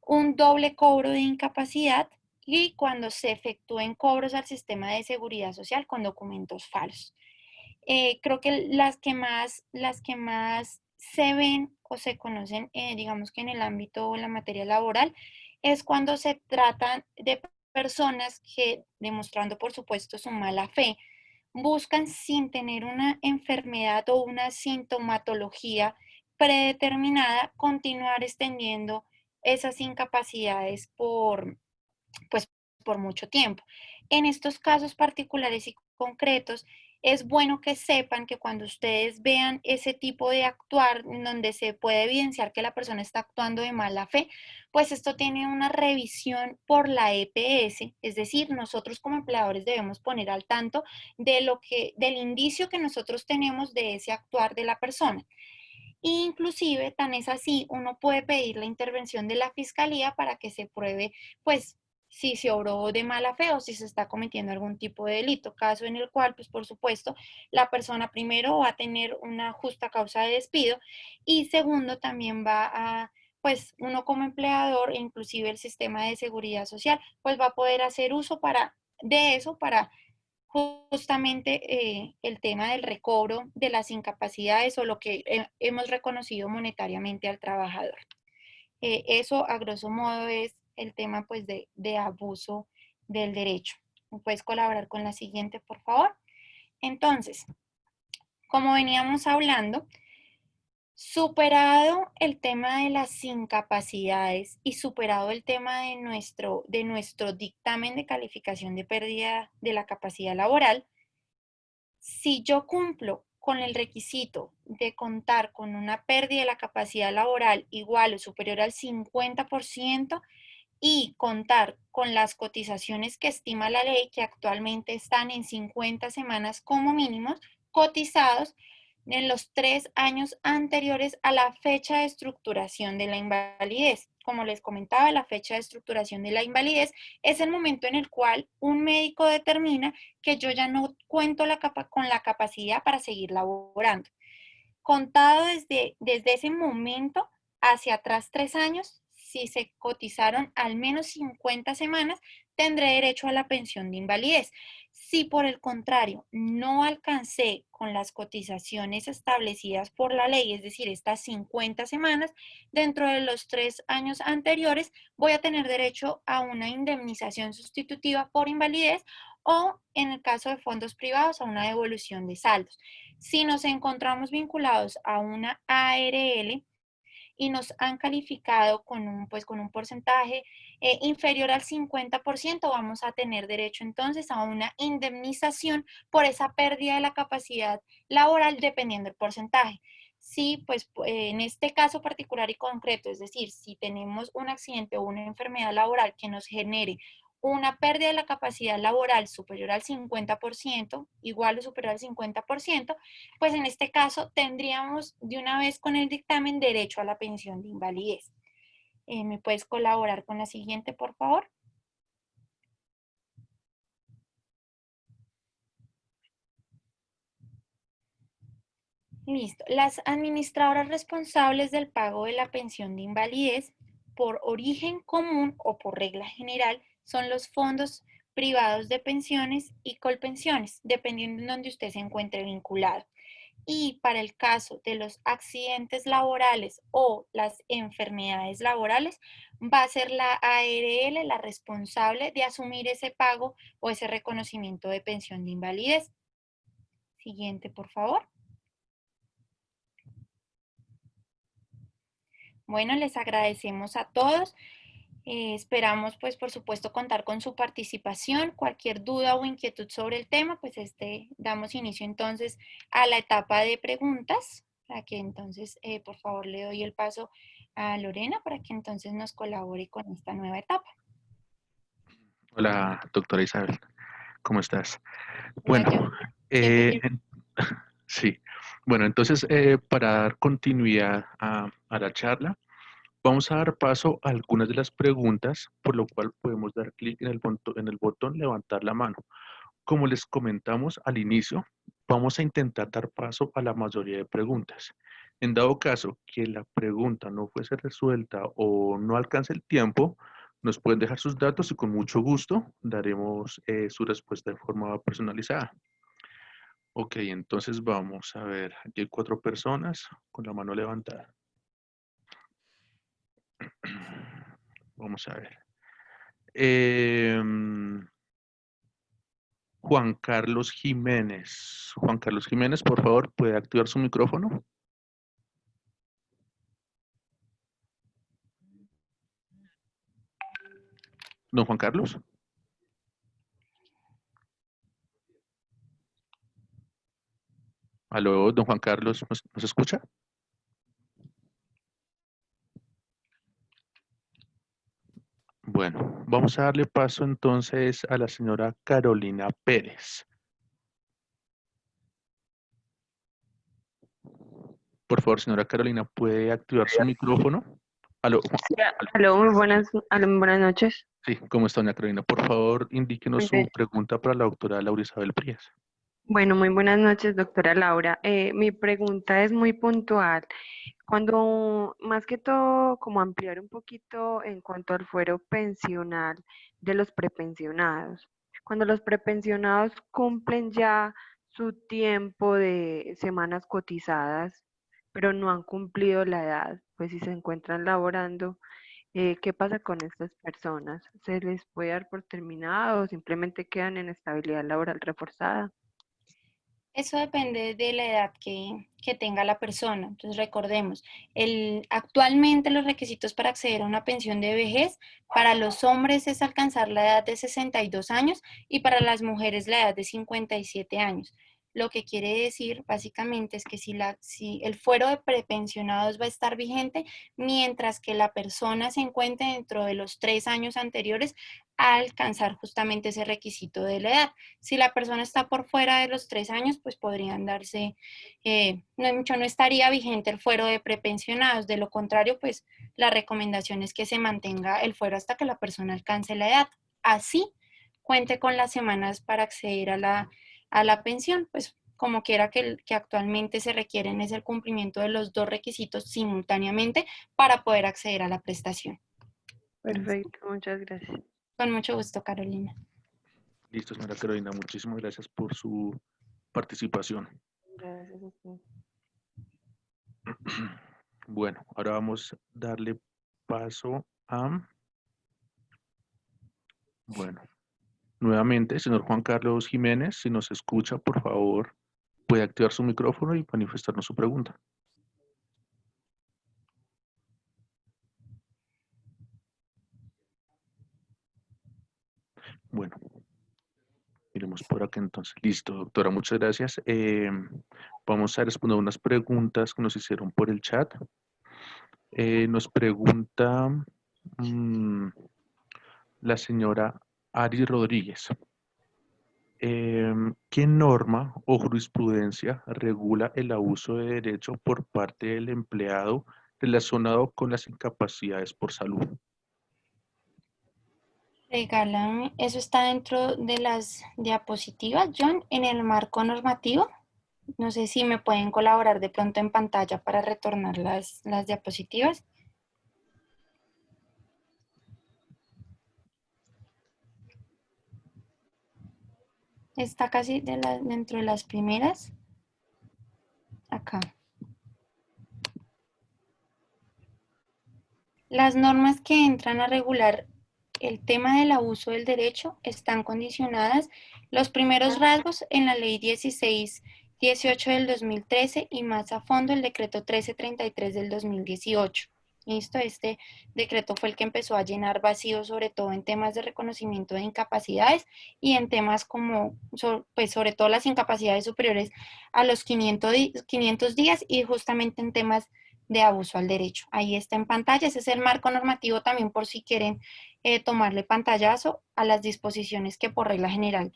un doble cobro de incapacidad y cuando se efectúen cobros al sistema de seguridad social con documentos falsos. Creo que las que más se ven o se conocen, digamos que en el ámbito o en la materia laboral, es cuando se tratan de personas que, demostrando por supuesto su mala fe, buscan sin tener una enfermedad o una sintomatología predeterminada continuar extendiendo esas incapacidades pues, por mucho tiempo. En estos casos particulares y concretos, es bueno que sepan que cuando ustedes vean ese tipo de actuar, en donde se puede evidenciar que la persona está actuando de mala fe, pues esto tiene una revisión por la EPS, es decir, nosotros como empleadores debemos poner al tanto del indicio que nosotros tenemos de ese actuar de la persona. Inclusive, tan es así, uno puede pedir la intervención de la fiscalía para que se pruebe, pues, si se obró de mala fe o si se está cometiendo algún tipo de delito, caso en el cual, pues, por supuesto, la persona primero va a tener una justa causa de despido y segundo, también va a, pues, uno como empleador, e inclusive el sistema de seguridad social, pues, va a poder hacer uso de eso para justamente el tema del recobro de las incapacidades o lo que hemos reconocido monetariamente al trabajador. Eso, a grosso modo, es el tema pues, de abuso del derecho. ¿Puedes colaborar con la siguiente, por favor? Entonces, como veníamos hablando, superado el tema de las incapacidades y superado el tema de nuestro dictamen de calificación de pérdida de la capacidad laboral, si yo cumplo con el requisito de contar con una pérdida de la capacidad laboral igual o superior al 50% y contar con las cotizaciones que estima la ley, que actualmente están en 50 semanas como mínimos, cotizados en los 3 años anteriores a la fecha de estructuración de la invalidez. Como les comentaba, la fecha de estructuración de la invalidez es el momento en el cual un médico determina que yo ya no cuento con la capacidad para seguir laborando. Contado desde ese momento hacia atrás 3 años, si se cotizaron al menos 50 semanas, tendré derecho a la pensión de invalidez. Si por el contrario no alcancé con las cotizaciones establecidas por la ley, es decir, estas 50 semanas, dentro de los 3 años anteriores, voy a tener derecho a una indemnización sustitutiva por invalidez o, en el caso de fondos privados, a una devolución de saldos. Si nos encontramos vinculados a una ARL y nos han calificado con un porcentaje inferior al 50%, vamos a tener derecho entonces a una indemnización por esa pérdida de la capacidad laboral dependiendo del porcentaje. Sí, pues en este caso particular y concreto, es decir, si tenemos un accidente o una enfermedad laboral que nos genere una pérdida de la capacidad laboral superior al 50%, igual o superior al 50%, pues en este caso tendríamos de una vez con el dictamen derecho a la pensión de invalidez. ¿Me puedes colaborar con la siguiente, por favor? Listo. Las administradoras responsables del pago de la pensión de invalidez por origen común o por regla general son los fondos privados de pensiones y colpensiones, dependiendo de donde usted se encuentre vinculado. Y para el caso de los accidentes laborales o las enfermedades laborales, va a ser la ARL la responsable de asumir ese pago o ese reconocimiento de pensión de invalidez. Siguiente, por favor. Bueno, les agradecemos a todos. Esperamos, pues, por supuesto, contar con su participación. Cualquier duda o inquietud sobre el tema, pues, damos inicio entonces a la etapa de preguntas, para que entonces, por favor, le doy el paso a Lorena para que entonces nos colabore con esta nueva etapa. Hola, doctora Isabel, ¿cómo estás? Hola, Bueno, John. sí, bueno, entonces para dar continuidad a la charla, vamos a dar paso a algunas de las preguntas, por lo cual podemos dar clic en el botón levantar la mano. Como les comentamos al inicio, vamos a intentar dar paso a la mayoría de preguntas. En dado caso que la pregunta no fuese resuelta o no alcance el tiempo, nos pueden dejar sus datos y con mucho gusto daremos su respuesta de forma personalizada. Ok, entonces vamos a ver. Aquí hay 4 personas con la mano levantada. Vamos a ver. Juan Carlos Jiménez. Juan Carlos Jiménez, por favor, ¿puede activar su micrófono? Don Juan Carlos. Aló, don Juan Carlos, ¿nos escucha? Bueno, vamos a darle paso entonces a la señora Carolina Pérez. Por favor, señora Carolina, ¿puede activar su micrófono? Aló, Aló, muy buenas noches. sí, ¿cómo está, doña Carolina? Por favor, indíquenos Muy su bien. pregunta para la doctora Laura Isabel Prías. Bueno, muy buenas noches, doctora Laura. Mi pregunta es muy puntual. Cuando, más que todo, como ampliar un poquito en cuanto al fuero pensional de los prepensionados. Cuando los prepensionados cumplen ya su tiempo de semanas cotizadas, pero no han cumplido la edad, pues si se encuentran laborando, ¿qué pasa con estas personas? ¿Se les puede dar por terminado o simplemente quedan en estabilidad laboral reforzada? Eso depende de la edad que tenga la persona. Entonces recordemos, actualmente los requisitos para acceder a una pensión de vejez para los hombres es alcanzar la edad de 62 años y para las mujeres la edad de 57 años. Lo que quiere decir básicamente es que si el fuero de prepensionados va a estar vigente mientras que la persona se encuentre dentro de los 3 años anteriores a alcanzar justamente ese requisito de la edad. Si la persona está por fuera de los 3 años, pues podrían darse, no estaría vigente el fuero de prepensionados. De lo contrario, pues la recomendación es que se mantenga el fuero hasta que la persona alcance la edad. Así cuente con las semanas para acceder a la pensión, pues como quiera que actualmente se requieren es el cumplimiento de los dos requisitos simultáneamente para poder acceder a la prestación. Perfecto, muchas gracias. Con mucho gusto, Carolina. Listo, señora Carolina, muchísimas gracias por su participación. Gracias a usted. Bueno, ahora vamos a darle paso a... Bueno, nuevamente, señor Juan Carlos Jiménez, si nos escucha, por favor, puede activar su micrófono y manifestarnos su pregunta. Bueno, miremos por acá entonces. Listo, doctora, muchas gracias. Vamos a responder unas preguntas que nos hicieron por el chat. Nos pregunta la señora Ari Rodríguez. ¿Qué norma o jurisprudencia regula el abuso de derecho por parte del empleado relacionado con las incapacidades por salud? Regálame, eso está dentro de las diapositivas, John, en el marco normativo. No sé si me pueden colaborar de pronto en pantalla para retornar las diapositivas. Está casi dentro de las primeras. Acá. Las normas que entran a regular el tema del abuso del derecho están condicionadas los primeros rasgos en la Ley 1618 del 2013 y más a fondo el Decreto 1333 del 2018. ¿Listo? Este decreto fue el que empezó a llenar vacíos, sobre todo en temas de reconocimiento de incapacidades y en temas como, pues sobre todo las incapacidades superiores a los 500 días y justamente en temas de abuso al derecho. Ahí está en pantalla, ese es el marco normativo también por si quieren tomarle pantallazo a las disposiciones que por regla general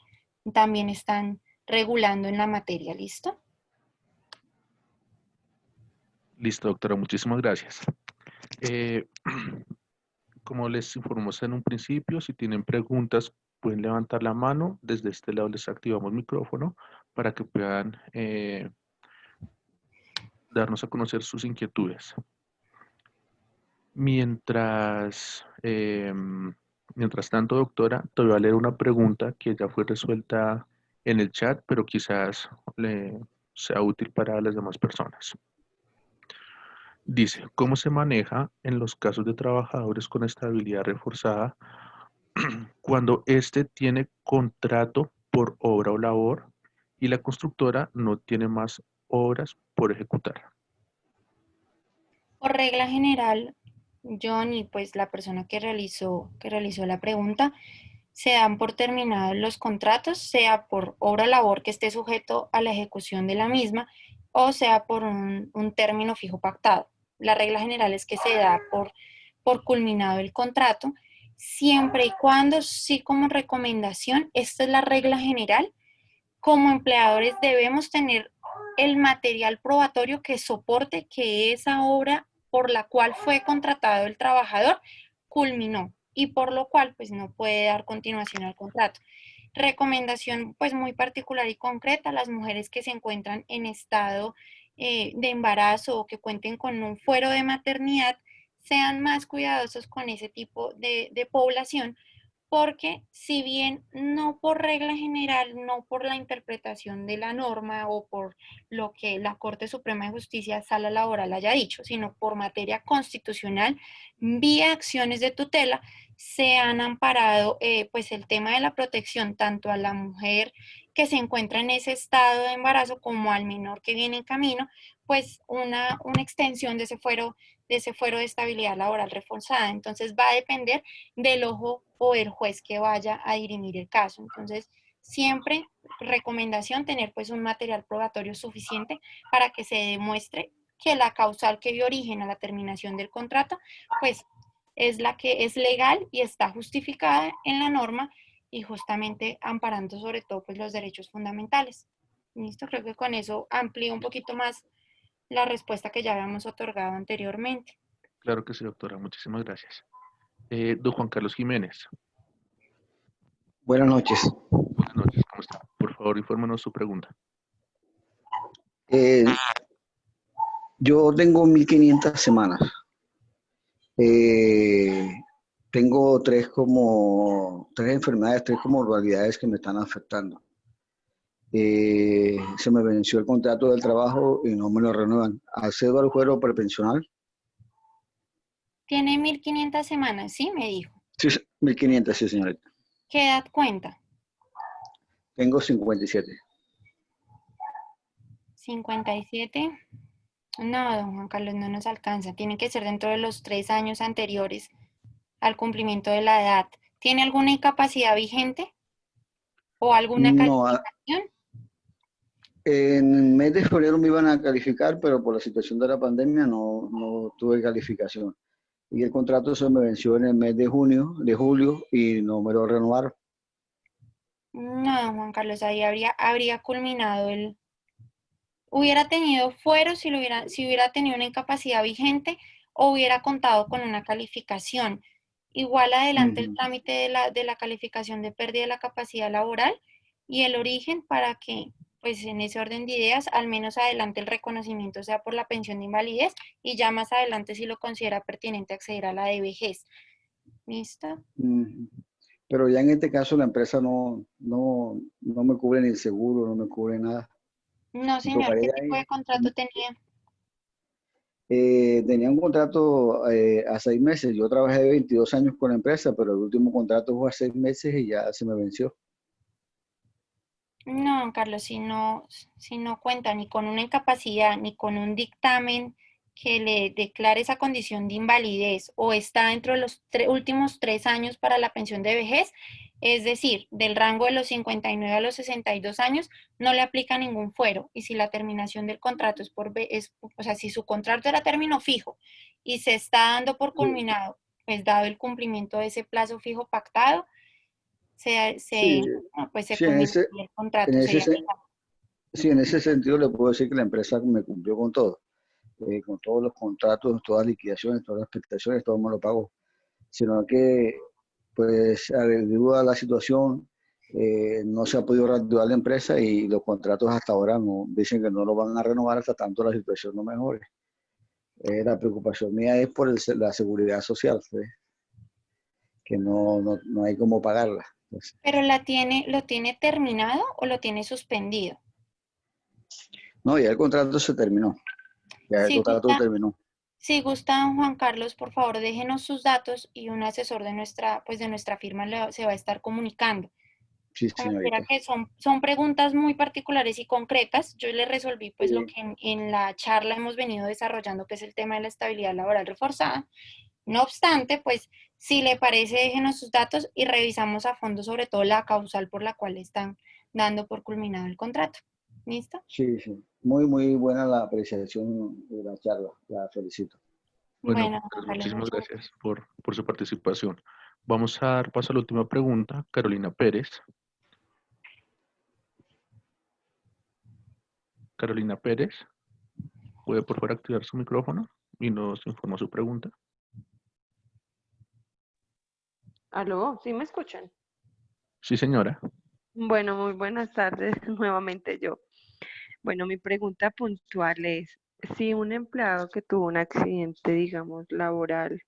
también están regulando en la materia. ¿Listo? Listo, doctora, muchísimas gracias. Como les informamos en un principio, si tienen preguntas, pueden levantar la mano. Desde este lado les activamos micrófono para que puedan darnos a conocer sus inquietudes. Mientras tanto, doctora, te voy a leer una pregunta que ya fue resuelta en el chat, pero quizás le sea útil para las demás personas. Dice, ¿cómo se maneja en los casos de trabajadores con estabilidad reforzada cuando éste tiene contrato por obra o labor y la constructora no tiene más obras por ejecutar? Por regla general, John y pues la persona que realizó la pregunta, se dan por terminados los contratos, sea por obra o labor que esté sujeto a la ejecución de la misma, o sea por un término fijo pactado. La regla general es que se da por culminado el contrato, siempre y cuando, sí, como recomendación, esta es la regla general, como empleadores debemos tener el material probatorio que soporte que esa obra por la cual fue contratado el trabajador culminó y por lo cual pues no puede dar continuación al contrato. Recomendación pues muy particular y concreta: las mujeres que se encuentran en estado de embarazo o que cuenten con un fuero de maternidad sean más cuidadosos con ese tipo de población, porque si bien no por regla general, no por la interpretación de la norma o por lo que la Corte Suprema de Justicia Sala Laboral haya dicho, sino por materia constitucional, vía acciones de tutela, se han amparado pues el tema de la protección tanto a la mujer que se encuentra en ese estado de embarazo como al menor que viene en camino, pues una extensión de ese fuero de estabilidad laboral reforzada. Entonces va a depender del ojo o el juez que vaya a dirimir el caso. Entonces, siempre recomendación tener pues un material probatorio suficiente para que se demuestre que la causal que dio origen a la terminación del contrato, pues es la que es legal y está justificada en la norma y justamente amparando sobre todo pues los derechos fundamentales. Listo, creo que con eso amplío un poquito más la respuesta que ya habíamos otorgado anteriormente. Claro que sí, doctora. Muchísimas gracias. Don Juan Carlos Jiménez. Buenas noches. Buenas noches. ¿Cómo está? Por favor, infórmanos su pregunta. Eh, yo tengo 1500 semanas. Eh, tengo tres enfermedades, tres comorbilidades que me están afectando. Se me venció el contrato del trabajo y no me lo renuevan. ¿Accedo al fuero prepensional? Tiene 1500 semanas, ¿sí? Me dijo. Sí, 1500, sí, señorita. ¿Qué edad cuenta? Tengo 57. 57. No, don Juan Carlos, no nos alcanza. Tiene que ser dentro de los 3 años anteriores al cumplimiento de la edad. ¿Tiene alguna incapacidad vigente o alguna No, calificación? en el mes de febrero me iban a calificar, pero por la situación de la pandemia no tuve calificación. Y el contrato se me venció en el mes de julio, y no me lo renovaron. No, don Juan Carlos, ahí habría culminado hubiera tenido fuero si hubiera tenido una incapacidad vigente o hubiera contado con una calificación. Igual adelante el trámite de la calificación de pérdida de la capacidad laboral y el origen para que, pues en ese orden de ideas, al menos adelante el reconocimiento sea por la pensión de invalidez y ya más adelante si lo considera pertinente acceder a la de vejez. ¿Listo? Pero ya en este caso la empresa no me cubre ni el seguro, no me cubre nada. No, Me señor, ¿qué tocaría tipo de contrato tenía? tenía un contrato a 6 meses. Yo trabajé 22 años con la empresa, pero el último contrato fue a 6 meses y ya se me venció. No, don Carlos, si no cuenta ni con una incapacidad ni con un dictamen que le declare esa condición de invalidez o está dentro de los últimos 3 años para la pensión de vejez, es decir, del rango de los 59 a los 62 años, no le aplica ningún fuero. Y si la terminación del contrato o sea, si su contrato era término fijo y se está dando por culminado, pues dado el cumplimiento de ese plazo fijo pactado, Sí, pues se sí, en culmina ese, el en contrato, ese, sería se- sí, en ese sentido le puedo decir que la empresa me cumplió con todo. Con todos los contratos, todas las liquidaciones, todas las prestaciones, todo me lo pagó. Sino que, pues, debido a la situación, no se ha podido reactivar la empresa y los contratos hasta ahora no, dicen que no lo van a renovar hasta tanto la situación no mejore. La preocupación mía es por la seguridad social, ¿sí? Que no hay cómo pagarla. Entonces, pero ¿lo tiene terminado o lo tiene suspendido? no, ya el contrato se terminó. Ya el Si contrato gusta, terminó. si gusta, don Juan Carlos, por favor, déjenos sus datos y un asesor de nuestra firma se va a estar comunicando. Sí, Considera señorita. que son preguntas muy particulares y concretas. Yo le resolví pues lo Sí. que en la charla hemos venido desarrollando, que es el tema de la estabilidad laboral reforzada. No obstante, pues si le parece, déjenos sus datos y revisamos a fondo sobre todo la causal por la cual están dando por culminado el contrato. ¿Listo? Sí, sí. Muy, muy buena la apreciación de la charla. La felicito. Bueno, Bueno, pues Carlos, muchísimas mucho gusto. gracias por su participación. Vamos a dar paso a la última pregunta. Carolina Pérez. Carolina Pérez, ¿puede por favor activar su micrófono y nos informa su pregunta? ¿Aló? ¿Sí me escuchan? Sí, señora. Bueno, muy buenas tardes, nuevamente yo. Bueno, mi pregunta puntual es, si un empleado que tuvo un accidente, digamos, laboral,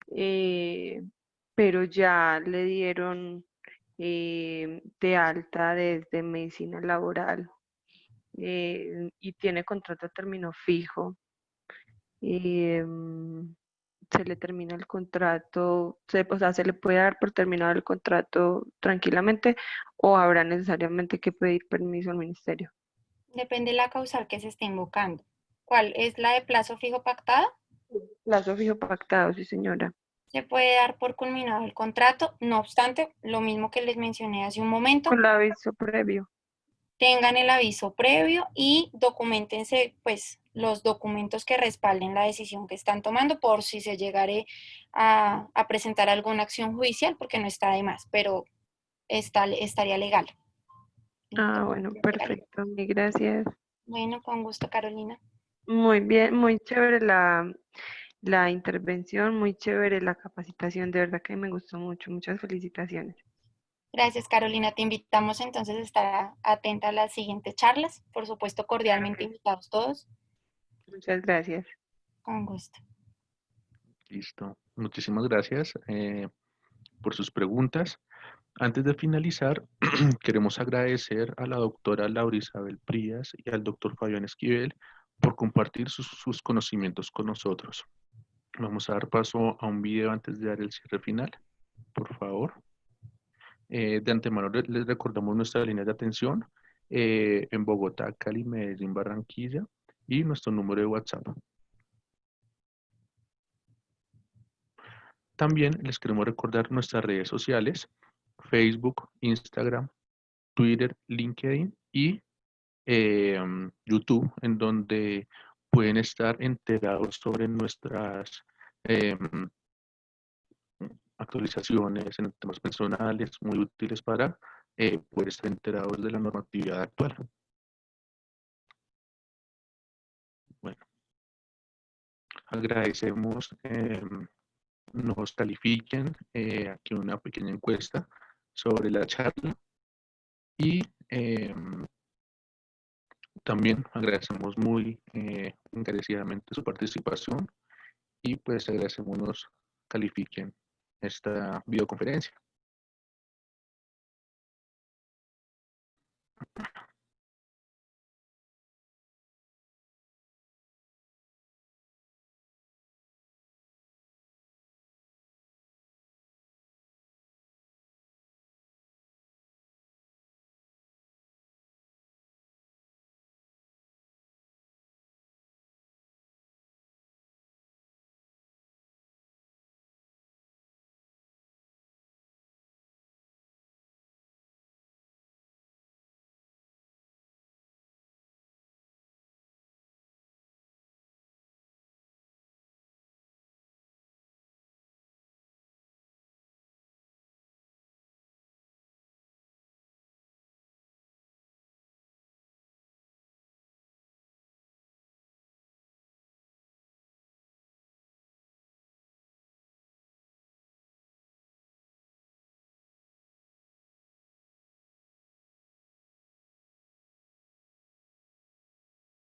eh, pero ya le dieron de alta desde medicina laboral y tiene contrato a término fijo, se le termina el contrato, o sea, se le puede dar por terminado el contrato tranquilamente o habrá necesariamente que pedir permiso al ministerio. Depende de la causal que se esté invocando. ¿Cuál es la de plazo fijo pactada? Plazo fijo pactado, sí, señora. Se puede dar por culminado el contrato, no obstante, lo mismo que les mencioné hace un momento, Con el aviso previo. tengan el aviso previo y documentense pues los documentos que respalden la decisión que están tomando por si se llegare a presentar alguna acción judicial, porque no está de más, pero estaría legal. Ah, Entonces, bueno, perfecto. Mil gracias. bueno, con gusto, Carolina. Muy bien, muy chévere la intervención, muy chévere la capacitación, de verdad que me gustó mucho. Muchas felicitaciones. Gracias, Carolina. Te invitamos entonces a estar atenta a las siguientes charlas. Por supuesto, cordialmente invitados todos. Muchas gracias. Con gusto. Listo. Muchísimas gracias por sus preguntas. Antes de finalizar, queremos agradecer a la doctora Laura Isabel Prías y al doctor Fabián Esquivel por compartir sus conocimientos con nosotros. Vamos a dar paso a un video antes de dar el cierre final, por favor. De antemano les recordamos nuestra línea de atención en Bogotá, Cali, Medellín, Barranquilla y nuestro número de WhatsApp. También les queremos recordar nuestras redes sociales, Facebook, Instagram, Twitter, LinkedIn y YouTube, en donde pueden estar enterados sobre nuestras actualizaciones en temas personales muy útiles para poder estar enterados de la normatividad actual. Bueno, agradecemos nos califiquen aquí una pequeña encuesta sobre la charla y también agradecemos muy encarecidamente su participación y pues agradecemos nos califiquen esta videoconferencia.